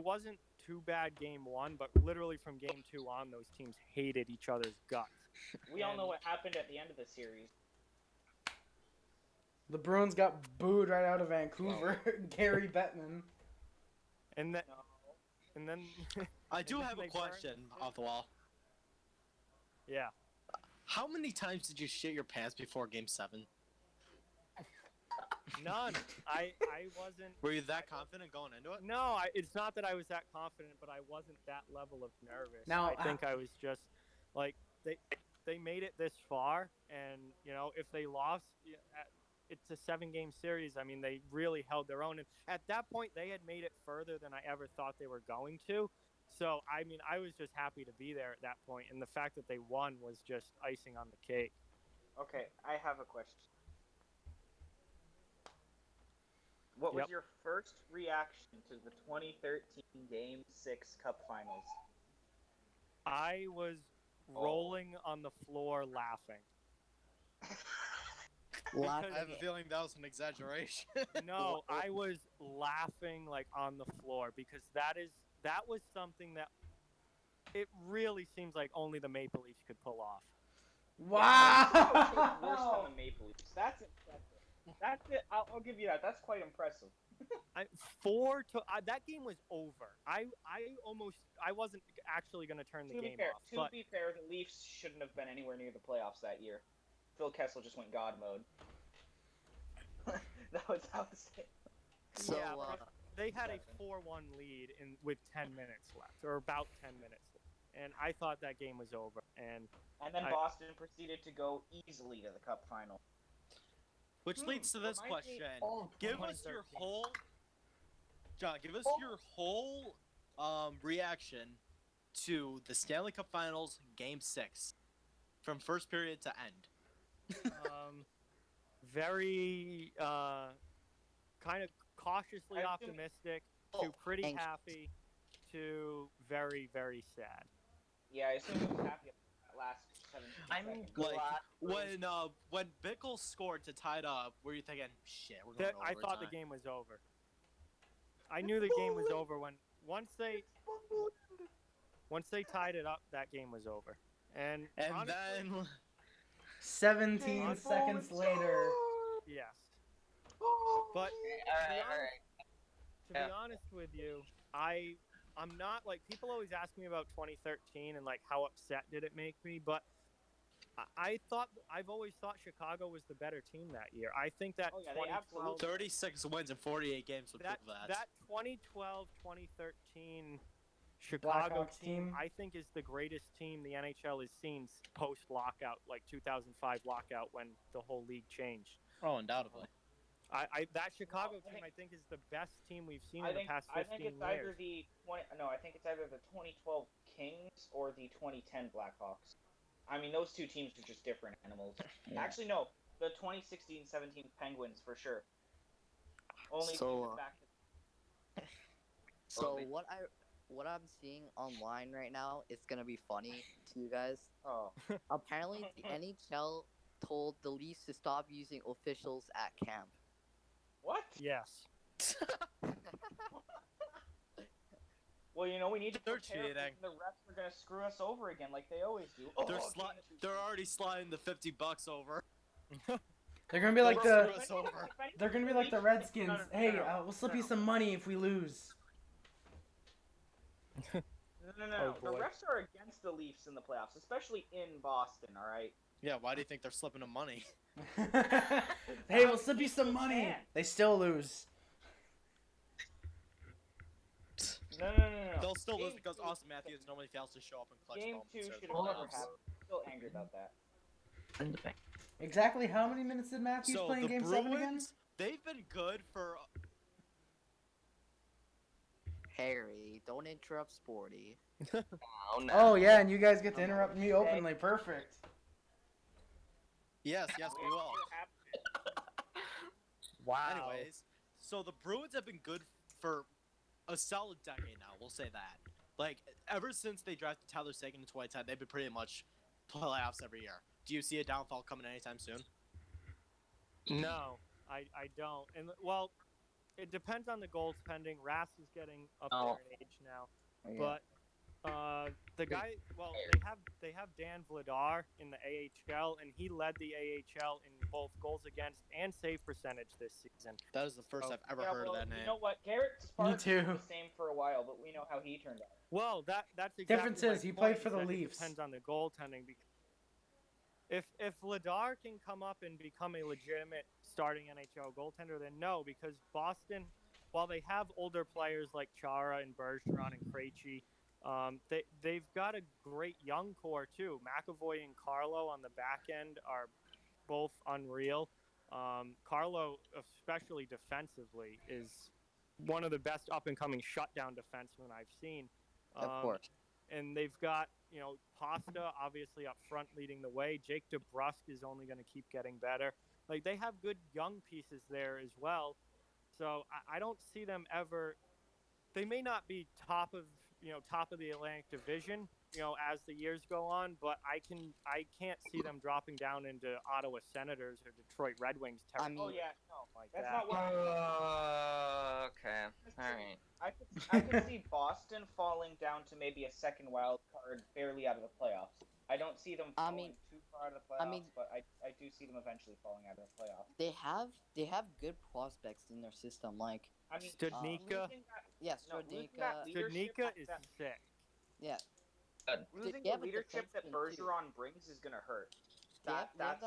wasn't too bad Game 1, but literally from Game 2 on, those teams hated each other's guts. We all know what happened at the end of the series. The Bruins got booed right out of Vancouver. Gary Bettman. And that, No. and then I do And then have a they question burned- off the wall. yeah, How many times did you shit your pants before Game 7? none. I wasn't. Were you that confident going into it? No, it's not that I was that confident, but I wasn't that level of nervous. Now, I think I was just like they made it this far, and if they lost, it's a 7-game series. I mean, they really held their own, and at that point, they had made it further than I ever thought they were going to. So, I mean, I was just happy to be there at that point, and the fact that they won was just icing on the cake. Okay, I have a question. What was Yep. your first reaction to the 2013 Game 6 Cup Finals? I was rolling on the floor laughing. Laugh- I have a feeling that was an exaggeration. No, I was laughing like on the floor because that was something that it really seems like only the Maple Leafs could pull off. Worse than Wow. the Maple Leafs. That's impressive. That's it. I'll give you that. That's quite impressive. That game was over. I wasn't actually going to turn the game off. To be fair, the Leafs shouldn't have been anywhere near the playoffs that year. Phil Kessel just went God mode. that was it. So, Yeah, they had a 4-1 lead with 10 minutes left, or about 10 minutes left, and I thought that game was over. And then I- Boston proceeded to go easily to the Cup final. Which leads to this reminds me- question. Give us your 2013. whole... John, give us your whole reaction to the Stanley Cup Finals Game 6. From first period to end. Very kind of cautiously I assume- optimistic to pretty anxious. happy to very, very sad. Yeah, I assume he was happy at that last 17 I'm seconds. glad. When Bickle scored to tie it up, were you thinking, shit, we're going to I thought the game was over. I knew the game was over when once they tied it up, that game was over. And honestly, then 17 seconds later. yes. But Alright. to be Yeah. honest with you, I'm not like, people always ask me about 2013 and like how upset did it make me, but I've always thought Chicago was the better team that year. I think that Oh, yeah, they 2012 absolutely- 36 wins in 48 games would that prove that. that 2012-2013 Chicago Blackhawks team, team. I think, is the greatest team the NHL has seen post lockout, like 2005 lockout when the whole league changed. Oh, undoubtedly. That Chicago I team, think- I think, is the best team we've seen I in the think past I 15 think it's years. either the 20. No, I think it's either the 2012 Kings or the 2010 Blackhawks. I mean, those two teams are just different animals. Yeah. Actually, no, the 2016-17 Penguins for sure. Only So, if you get back to So what I'm seeing online right now is gonna be funny to you guys. oh, Apparently, the NHL told the Leafs to stop using officials at camp. what? Yes. Well, we need to They're prepare cheating. because the refs are gonna screw us over again, like they always do. Oh, They're already sliding the $50 over. They're gonna be like They'll the. screw us over. They're gonna be like the Redskins. Hey, we'll slip you some money if we lose. No. Oh, The boy. refs are against the Leafs in the playoffs, especially in Boston. All right. Yeah, why do you think they're slipping them money? Hey, we'll slip you some money. can. They still lose. No. They'll still lose Game because two- Austin Matthews normally fails to show up in clutch Game moments. 2 or should the have Hold never on. happened. I'm still angry about that. Exactly how many minutes did Matthews So play in the Game 7 again? Bruins, they've been good for. Harry, don't interrupt Sporty. No. Oh, yeah, and you guys get to interrupt me openly. Perfect. Yes, we will. Wow. Anyways, so the Bruins have been good for a solid decade now. We'll say that. Like ever since they drafted Tyler Seguin in 2010, they've been pretty much playoffs every year. Do you see a downfall coming anytime soon? No, I don't. And well, it depends on the goaltending. Rass is getting up there in age now, but the guy. Well, they have Dan Vladar in the AHL, and he led the AHL in both goals against and save percentage this season. That is the first Oh. I've ever heard of that name. You know what? Garrett Sparks too. was the same for a while, but we know how he turned out. Well, that's exactly Difference my is, he point, played for the that Leafs. It depends on the goaltending. Because if Vladar can come up and become a legitimate starting NHL goaltender, then no, because Boston, while they have older players like Chara and Bergeron and Krejci, they've got a great young core too. McAvoy and Carlo on the back end are both unreal. Carlo, especially defensively, is one of the best up-and-coming shutdown defensemen I've seen. Of course. And they've got, Pasta obviously up front leading the way. Jake DeBrusk is only going to keep getting better. Like, they have good young pieces there as well. So I don't see them ever. They may not be top of the Atlantic Division, as the years go on, but I can't see them dropping down into Ottawa Senators or Detroit Red Wings territory. Oh yeah, no, like that's that. not what. Okay. All right. I could see Boston falling down to maybe a second wild card, barely out of the playoffs. I don't see them falling too far out of the playoffs, but I do see them eventually falling out of the playoffs. They have good prospects in their system. Like Studnicka. Studnicka. Studnicka is sick. Yeah. Losing they the have a leadership that defenseman, too. Bergeron brings is gonna hurt. That's gonna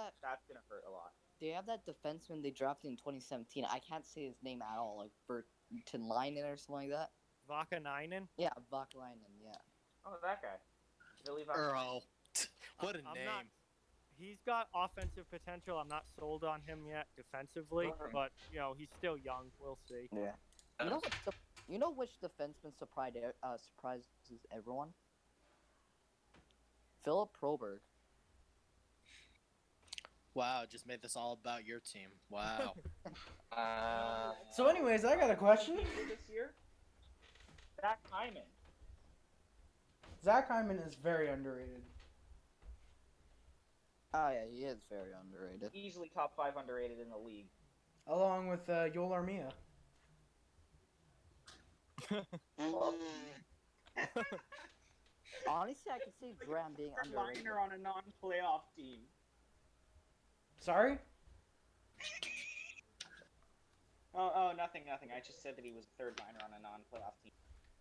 hurt a lot. They have that defenseman they drafted in 2017. I can't say his name at all. Like Bertinainen or something like that. Vakanainen? Yeah, Vakanainen. Yeah. Oh, that guy. Billy Earl. What a name. He's got offensive potential. I'm not sold on him yet defensively, but he's still young. We'll see. Yeah. You know which defenseman surprises everyone? Philip Proberg. Wow, just made this all about your team. Wow. So anyways, I got a question. This year, Zach Hyman. Zach Hyman is very underrated. Oh yeah, he is very underrated. Easily top 5 underrated in the league. Along with Yoel Armia. Honestly, I could see Graham being underrated. Liner on a non-playoff team. Sorry? Oh, nothing. I just said that he was a third liner on a non-playoff team.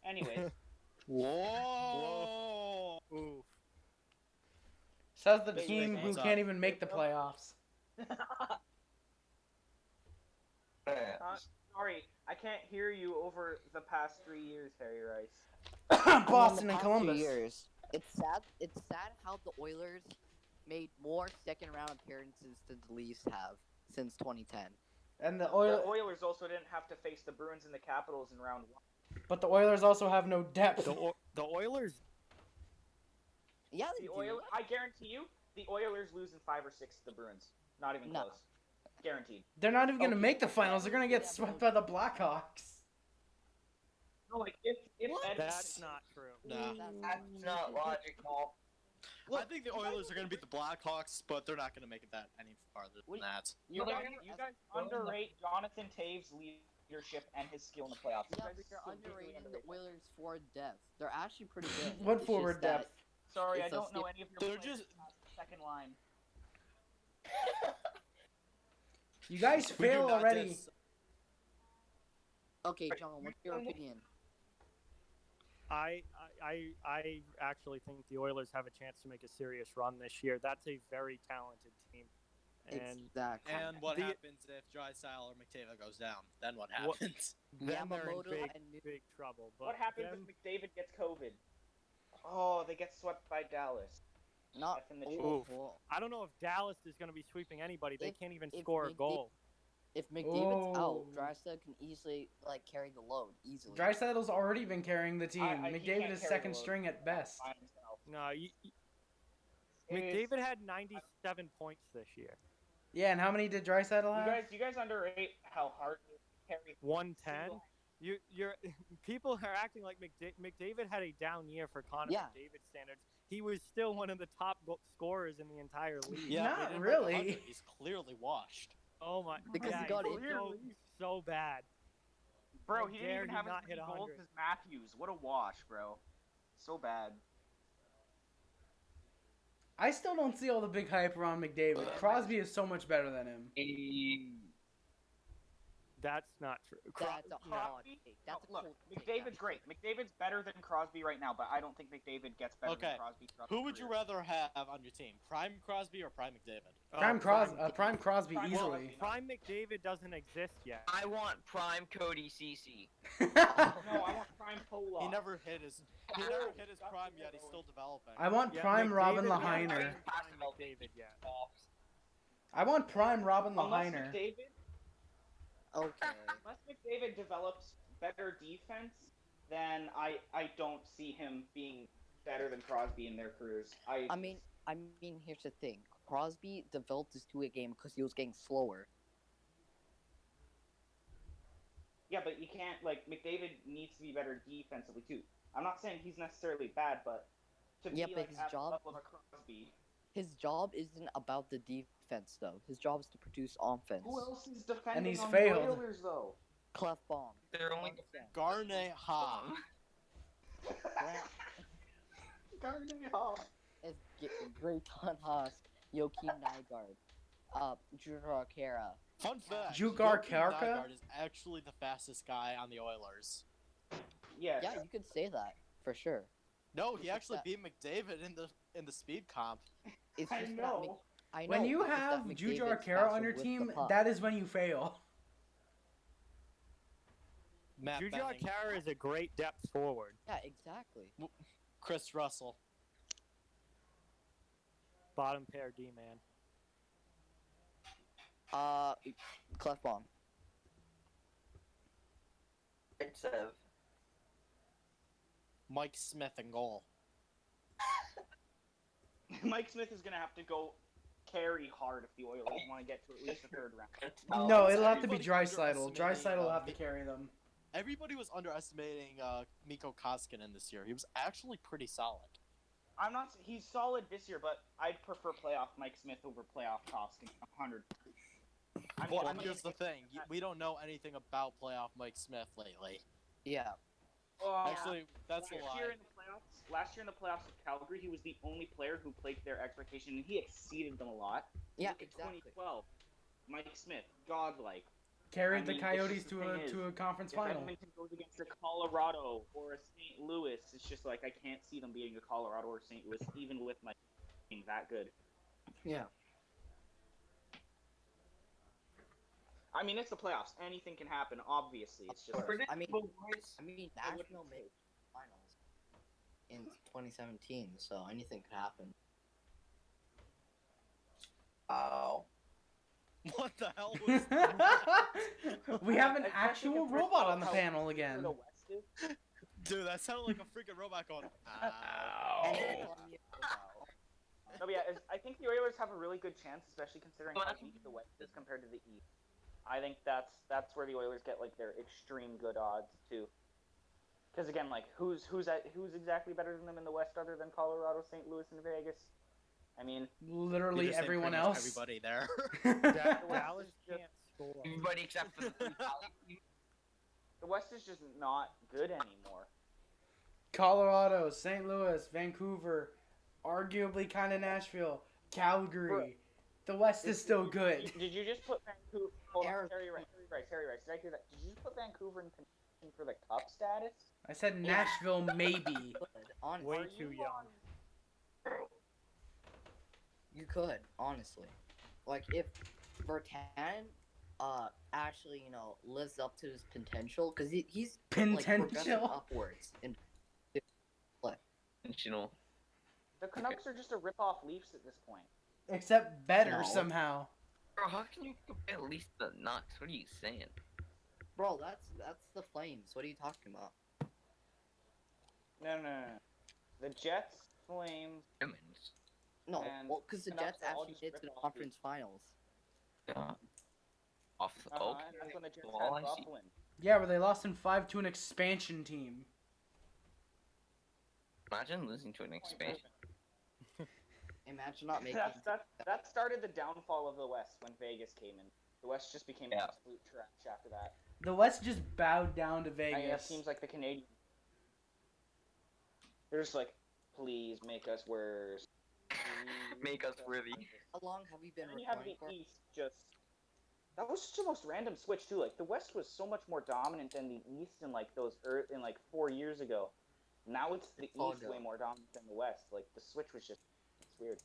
Anyways, Whoa! Oof. Says the Wait, team who what's can't up? even make the playoffs. sorry, I can't hear you over the past 3 years, Harry Rice. Boston In the and past Columbus. 2 years, it's sad how the Oilers made more second-round appearances than the Leafs have since 2010. And the The Oilers also didn't have to face the Bruins and the Capitals in round 1. but the Oilers also have no depth. The Oilers. Yeah, they do. I guarantee you, the Oilers lose in 5 or 6 to the Bruins. Not even No. close. Guaranteed. They're not even gonna Okay. make the finals. They're gonna get Yeah, swept but- by the Blackhawks. No, like if What? That's not true. Nah. That's not logical. I think the Oilers are going to beat the Blackhawks, but they're not going to make it that any farther than that. you But guys, they're you guys underrate Jonathan Taves' leadership and his skill in the playoffs. You Yeah, guys but you're severely underrating the underrate them. Oilers' forward depth. They're actually pretty good. What It's forward just that- depth? Sorry, I It's a don't know skill- any of your They're players just- past the second line. You guys We do fail not already. dis- Okay, John, what's your opinion? I actually think the Oilers have a chance to make a serious run this year. That's a very talented team. And Exactly. And what The- happens if Drysdale or McDavid goes down? Then what What- happens? then they're in Yamamoto big, and big trouble. But What happens them- if McDavid gets COVID? Oh, they get swept by Dallas. not F in the Oof. well, I don't know if Dallas is going to be sweeping anybody. They If- can't even if score a McDa- goal. if McDavid's out, Oh. Drysdale can easily like carry the load easily. Dreisaitl's already been carrying the team. He McDavid can't is carry second the load string at best. by himself. No, It is- McDavid had 97 points this year. Yeah, and how many did Draisaitl have? You guys underrate how hard it is to carry 110. single- You're people are acting like McDavid had a down year for Connor Yeah. McDavid standards. He was still one of the top scorers in the entire league. Yeah, Not they didn't break really. 100. He's clearly washed. Oh my! Because yeah, he got he's injured. so bad. Bro, How he didn't dare even he have not as hit many goals 100? as Matthews. What a wash, bro. So bad. I still don't see all the big hype around McDavid. Crosby is so much better than him. That's not true. That's a hot Crosby? take. That's a Look, cold take, McDavid's great. McDavid's better than Crosby right now, but I don't think McDavid gets better Okay, than Crosby. throughout Who his would you career. rather have on your team? Prime Crosby or Prime McDavid? Prime Crosby Prime easily. Crosby. Prime McDavid doesn't exist yet. I want prime Cody CC. No, I want Prime Polak. He never hit his prime yet. He's still developing. I want Yeah, prime Robin McDavid- Lahainer. yeah, Prime McDavid yet. I want prime Robin Unless Lahainer. Okay. Unless McDavid develops better defense, then I don't see him being better than Crosby in their careers. I mean, here's the thing. Crosby developed his two-way game because he was getting slower. Yeah, but you can't, like, McDavid needs to be better defensively, too. I'm not saying he's necessarily bad, but to Yeah, be, but like, his at the job- level of a Crosby. His job isn't about the defense, though. His job is to produce offense. Who else is defending he's on failed. the Oilers, though? Clef bomb. They're only Garnet Ha. Garnet Hall. Is Grayton Haas, Joakim Nygaard, Junior Kara. Fun fact. Jugar Joakim Karka? Nygaard is actually the fastest guy on the Oilers. Yes. Yeah, you could say that for sure. No, he It's actually that- beat McDavid in the speed comp. It's I just know. That I know. When you it's just that have McDavid's Jujar Kara faster on your with the team, puck. that is when you fail. Matt Jujar Benning, Kara is a great depth forward. Yeah, exactly. Chris Russell. Bottom pair D man. Clef bomb. It's a Mike Smith in goal. Mike Smith is going to have to go carry hard if the Oilers want to get to at least the third round. No, it'll have to be Everybody Draisaitl. underestimated, Draisaitl will have to Mi- carry them. Everybody was underestimating Mikko Koskinen this year. He was actually pretty solid. I'm not. He's solid this year, but I'd prefer playoff Mike Smith over playoff Koskinen 100. Well, I mean, here's the thing: we don't know anything about playoff Mike Smith lately. Yeah. Actually, that's a last lie. year in the playoffs, with Calgary, he was the only player who played to their expectation, and he exceeded them a lot. Yeah, Look at exactly. 2012, Mike Smith, godlike. Carried I the mean, it's Coyotes just the to thing a is, to a conference If final. Edmonton goes against a Colorado or a St. Louis, it's just like I can't see them beating a Colorado or St. Louis, even with my being that good. Yeah. I mean, it's the playoffs. Anything can happen. Obviously, it's just. I mean, I Nashville made finals in 2017, so anything could happen. oh. What the hell was We have an I think actual it's robot on the how panel good again. the West is. Dude, that sounded like a freaking robot going. And Ow. it's on you. No, but yeah, I think the Oilers have a really good chance, especially considering how weak the West is compared to the East. I think that's where the Oilers get like their extreme good odds too. Because again, like who's exactly better than them in the West other than Colorado, St. Louis, and Vegas? I mean, You Literally just named everyone pretty much else. Everybody there. Dallas can't score. Everybody except for the the West is just not good anymore. Colorado, St. Louis, Vancouver, arguably kind of Nashville, Calgary. The West is still good. Did you just put Vancouver? Hold on, Arizona. Harry Rice. Did I hear that? Did you just put Vancouver in contention for the Cup status? I said Nashville maybe. Honestly, Way Are too you young. you could, honestly. like if Vertan actually lives up to his potential, because he's like progressing Potential. upwards in play. Intentional. The Canucks are just a rip-off Leafs at this point. Except better No. somehow. Bro, how can you compare at least the Knox? What are you saying? Bro, that's the Flames. What are you talking about? No. The Jets, Flames, Humans. No, And well, because the Canucks Jets are all actually just made it to the rip-off conference finals. Off the okay. and that's when the Jets Well, had I see. Bufflin. Yeah, but they lost in 5 to an expansion team. Imagine losing to an expansion. Imagine not making that started the downfall of the West when Vegas came in. The West just became Yeah. absolute trash after that. The West just bowed down to Now you have Vegas. teams like the Canadiens. They're just like, please make us worse. Make us worthy. How long have we been And then you have recording the for? East just. That was just the most random switch too. Like the West was so much more dominant than the East in like 4 years ago. Now it's the all East good. way more dominant than the West. Like the switch was just it's weird.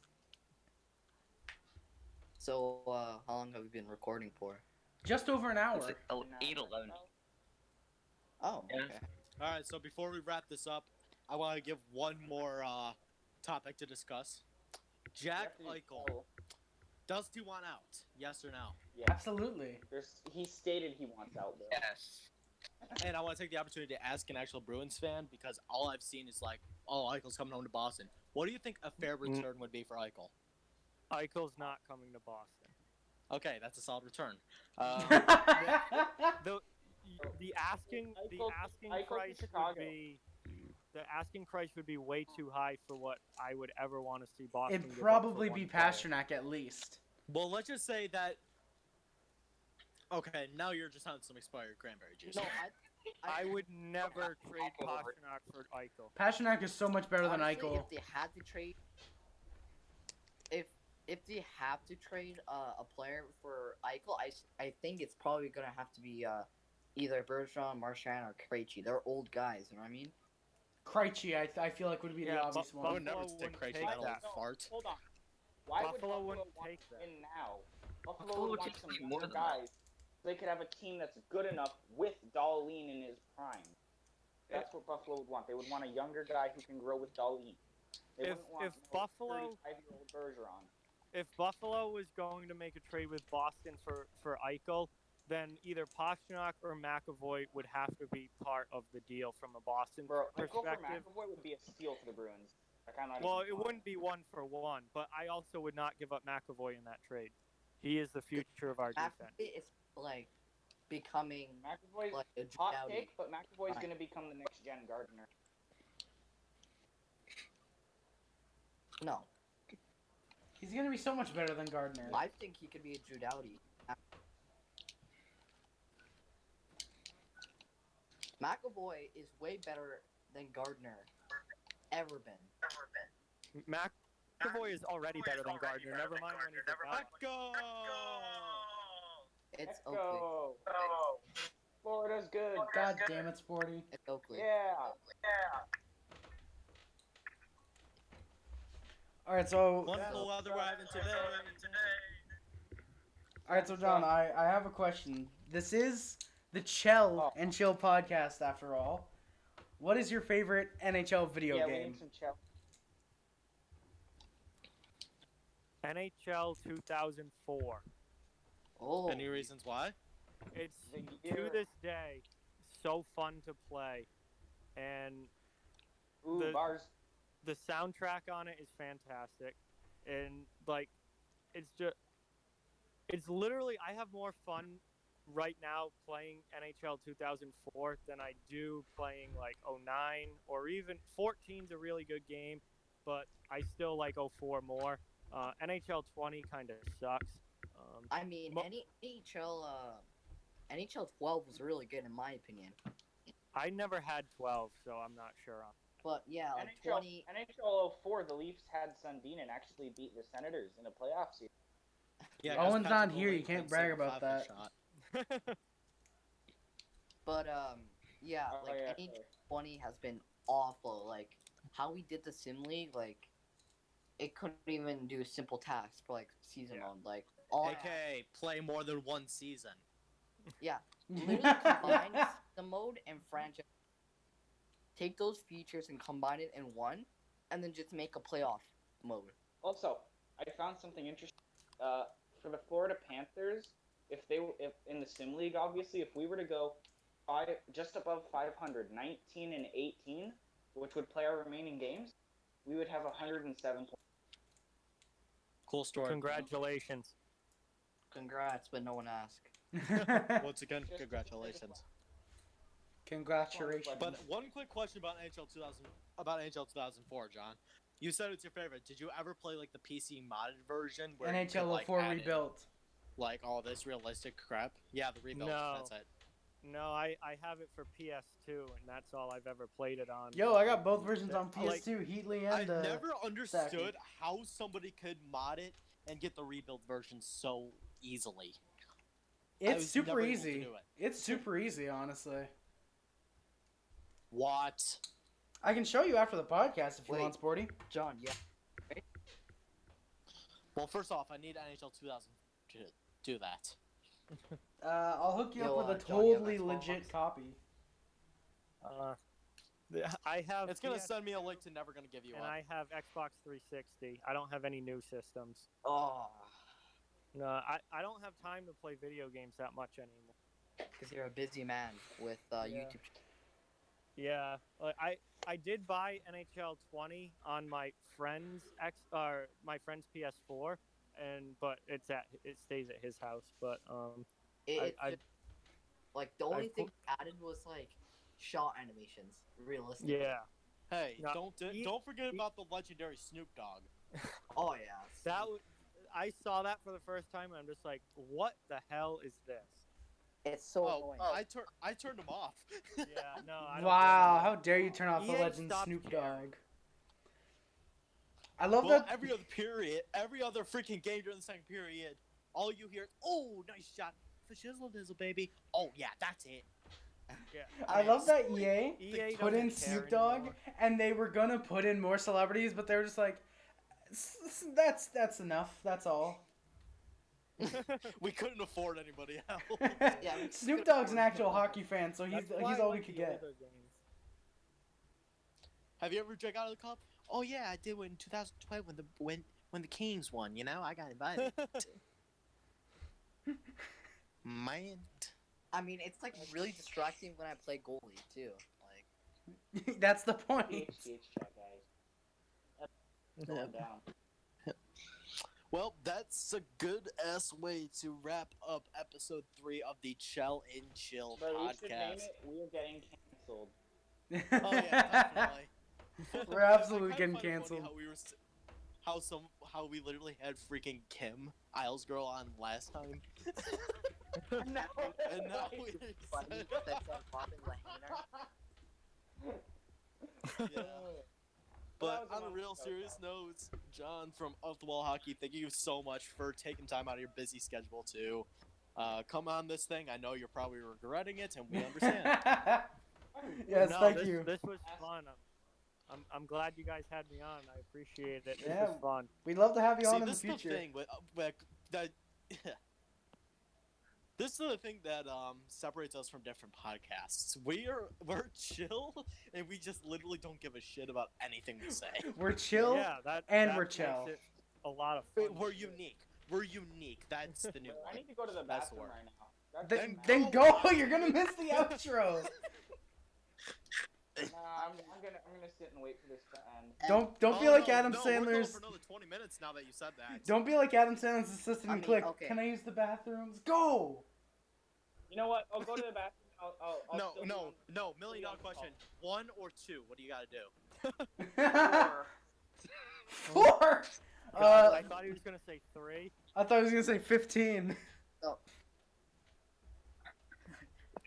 So, how long have we been recording for? Just over an hour. It's like 8:11. Oh, Yeah. okay. All right, so before we wrap this up, I want to give one more topic to discuss. Jack Eichel, does he want out? Yes or no? Yeah. Absolutely. He stated he wants out though. Yes. And I want to take the opportunity to ask an actual Bruins fan, because all I've seen is like, oh, Eichel's coming home to Boston. What do you think a fair return would be for Eichel? Eichel's not coming to Boston. Okay, that's a solid return. The asking Eichel to price Chicago. the asking price would be way too high for what I would ever want to see Boston. It'd give probably up for be one player. Pasternak at least. Well, let's just say that. Okay, now you're just on some expired cranberry juice. No, I would never trade Pasternak for Eichel. Pasternak is so much better than honestly, Eichel. if they had to trade, if they have to trade a player for Eichel, I think it's probably gonna have to be either Bergeron, Marchand, or Krejci. They're old guys, you know what I mean? Krejci, I feel like would be the Yeah, obvious I one. would never Buffalo stick wouldn't Krejci take that old that. fart. Hold on. Why would Buffalo Buffalo wouldn't want take to that. win now? Buffalo Buffalo would would want take some more younger than that. guys. So they could have a team that's good enough with Dahlin in his prime. That's what Buffalo would want. They would want a younger guy who can grow with Dahlin. They wouldn't want If Buffalo 35-year-old Bergeron. if Buffalo was going to make a trade with Boston for Eichel, then either Pasternak or McAvoy would have to be part of the deal from a Boston Bro, Eichel for perspective. McAvoy would be a steal for the Bruins. Like, I'm not Well, even it wouldn't be 1-for-1, but I also would not give up McAvoy in that trade. He is the future of our defense. It's like becoming McAvoy's like a hot Drew take, but McAvoy's Fine. going to become the next gen Gardner. No, He's gonna be so much better than Gardner. I think he could be a Drew Doughty. McAvoy is way better than Gardner ever been. McAvoy is already better than Gardner. Never mind when he's back. Let's go! It's Let's Oakley. go. Florida's good. God damn it, Sporty. It's Oakley. Yeah. All right, so Wonderful weather we're having today. John, I have a question. This is the CHEL and Chill podcast, after all. What is your favorite NHL video Yeah, we game? need some Chel. NHL 2004. Oh, Any reasons why? It's The to year- this day so fun to play, and Ooh, the- bars. the soundtrack on it is fantastic, and like it's literally I have more fun right now playing NHL 2004 than I do playing like 09, or even 14's a really good game, but I still like 04 more. NHL 20 kind of sucks. I mean, NHL 12 was really good in my opinion. I never had 12, so I'm not sure on. But yeah, like NHL, 20. NHL 04, the Leafs had Sundin and actually beat the Senators in a playoff series. Yeah, Owen's 'cause not Patrick here, you Laine can't played brag 75 about for the that. shot. But yeah, Oh, like yeah, NHL sorry. 20 has been awful. Like how we did the sim league, like it couldn't even do simple tasks for like season mode. Like All I AKA play more than one season. literally combine system mode and franchise. Take those features and combine it in one, and then just make a playoff mode. Also, I found something interesting. For the Florida Panthers, if in the Sim League, obviously, if we were to go just above 500, 19 and 18, which would play our remaining games, we would have 107 points. Cool story. Congratulations. Congrats, but no one asked. Once again, congratulations. Congratulations. But one quick question about NHL 2004, John. You said it's your favorite. Did you ever play like the PC modded version where you could, NHL like, 04 add in, rebuilt. like all this realistic crap? Yeah, the rebuild. No. That's it. No, I have it for PS2, and that's all I've ever played it on. Yo, I got both versions on Like, PS2, Heatley I and never understood Saki. how somebody could mod it and get the rebuild version so easily. I It's was super never able to easy. do it. It's super easy, honestly. What? I can show you after the podcast if you Wait. want, Sporty. John, yeah. Well, first off, I need NHL 2000 to do that. I'll hook you Yo, up with a John, you have totally Xbox? legit copy. I have. It's gonna PS2, send me a link to Never Gonna Give You and Up. I have Xbox 360. I don't have any new systems. Oh, No, I don't have time to play video games that much anymore. because you're a busy man with YouTube. Yeah, like I did buy NHL 20 on my friend's my friend's PS4, but it stays at his house. But I- Like the only I thing added was like shot animations, realistic. yeah, Hey, No, don't forget about the legendary Snoop Dogg. Oh yeah. I saw that for the first time, and I'm just like, what the hell is this? It's so Oh, annoying. I turned him off. Yeah, no, I don't Wow, blame how dare you turn off the EA legend stopped Snoop caring. Dogg. I love Well, that. every other freaking game during the second period, all you hear is, "Oh, nice shot for Shizzle Dizzle, baby." Oh yeah, that's it. Yeah. I love that EA EA put in doesn't care Snoop Dogg, anymore. and they were gonna put in more celebrities, but they were just like, that's enough. That's all. We couldn't afford anybody else. Yeah, we Snoop could've Dogg's an afforded actual more. hockey fan, so he's That's why I all we like could the get. older games. Have you ever drank out of the cup? Oh yeah, I did in 2012 when the Kings won. You know, I got invited. Man. I mean, it's like really distracting when I play goalie too. Like, That's the point. PHGH chat, guys. That's going down. Well, that's a good ass way to wrap up episode 3 of the Chell and Chill But we should name podcast. it "We Are Getting Cancelled." Oh yeah, definitely. We're absolutely I getting kinda find it canceled. funny how we literally had freaking Kim, Isles girl, on last time. No. And now we funny that popping the hanger. yeah. That But was a on a long real show, serious though. note, John from Off the Wall Hockey, thank you so much for taking time out of your busy schedule to come on this thing. I know you're probably regretting it, and we understand. Yes, No, thank this, you. This was fun. I'm glad you guys had me on. I appreciate it. It Yeah. was fun. We'd love to have you See, on in the this is the future. thing with that. This is the thing that separates us from different podcasts. We're chill, and we just literally don't give a shit about anything we say. We're chill. Yeah, and that we're makes chill. it a lot of fun. We're unique. We're unique. That's the new I one. need to go to the That's the bathroom word. right now. That's Then, mad. then go. You're gonna miss the outro. Nah, I'm gonna sit and wait for this to end. Don't be Oh, like no, Adam no, We're going Sandler's. for another 20 minutes now that you said that. Don't be like Adam Sandler's assistant I and mean, click. okay. Can I use the bathrooms? Go. You know what? I'll go to the bathroom. I'll No, still be no, on- no. $1 million question. 1 or 2? What do you gotta do? Or- 4. I thought he was gonna say 3. I thought he was gonna say 15.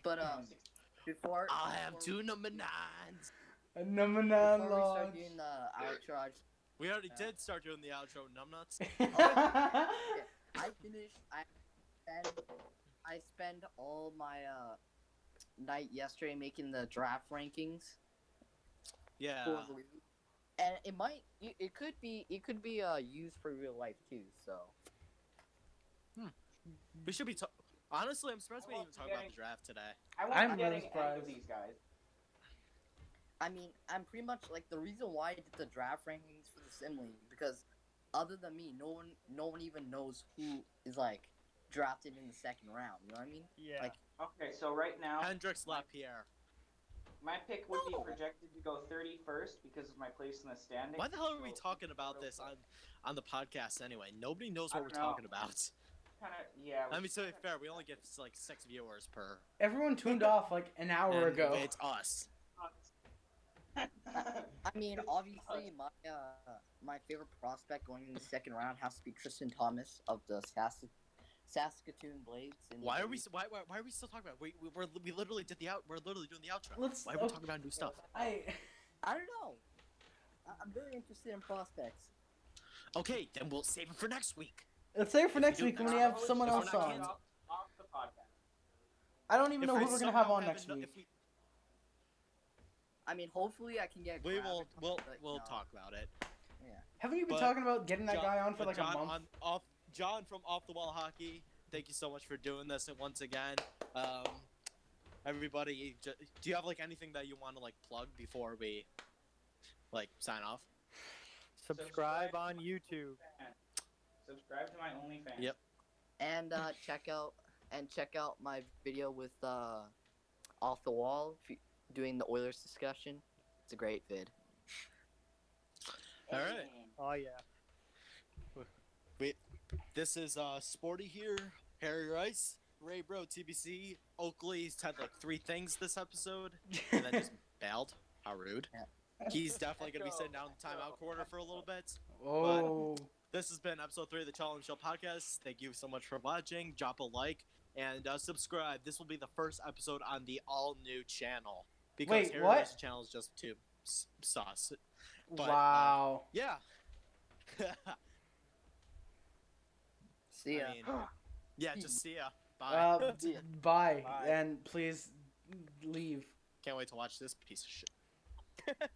But before I'll have before 2 number 9s. A number we, 9 before we lodge. start doing the outro, We already did start doing the outro, numbnuts. I spent all my night yesterday making the draft rankings Yeah. for the league, and it could be used for real life too. So We should be. Honestly, I'm surprised we didn't even talk about the draft today. I won't I'm be really getting any surprised. of these guys. I mean, I'm pretty much like the reason why I did the draft rankings for the Sim League because other than me, no one even knows who is like drafted in the second round. You know what I mean? Yeah. Like, Okay, so right now, Hendricks LaPierre. my pick would be No. projected to go 31st because of my place in the standings. Why the hell are we so- talking about this on the podcast anyway? Nobody knows I what we're don't know. talking about. Kinda, yeah. I mean, to be fair, we only get like 6 viewers per. Everyone tuned off like an hour and ago. It's us. I mean, obviously my favorite prospect going in the second round has to be Tristan Thomas of the Saskatoon Blades. Why are we still talking about? We literally did we're literally doing the outro. Let's- Why are we talking about new stuff? I don't know. I'm very interested in prospects. Okay, then we'll save it for next week. Let's say for If we next do- week when we have someone if we're else not on. canceled- Off the podcast. I don't even If know we who we're gonna somehow have on have next eno- week. if we- I mean, hopefully I can get. We will. We'll We'll talk about it. Haven't you been But talking about getting that guy on for but like John, a month? John from Off the Wall Hockey. Thank you so much for doing this once again. Everybody, do you have like anything that you want to like plug before we like sign off? Subscribe on YouTube. Subscribe to my OnlyFans. Yep. And check out my video with Off the Wall doing the Oilers discussion. It's a great vid. All right. Oh yeah. This is Sporty here, Harry Rice, Ray Bro, TBC, Oakley's had like 3 things this episode, and then just bailed. How rude. Yeah. He's definitely gonna be sitting down in the timeout corner for a little bit. Oh, This has been episode 3 of the CHEL podcast. Thank you so much for watching. Drop a like and subscribe. This will be the first episode on the all new channel because Wait, Harry what? Rice's channel is just too sauce. But, wow. Yeah. See ya. I mean, yeah, just see ya. Bye. Bye. Bye. And please leave. Can't wait to watch this piece of shit.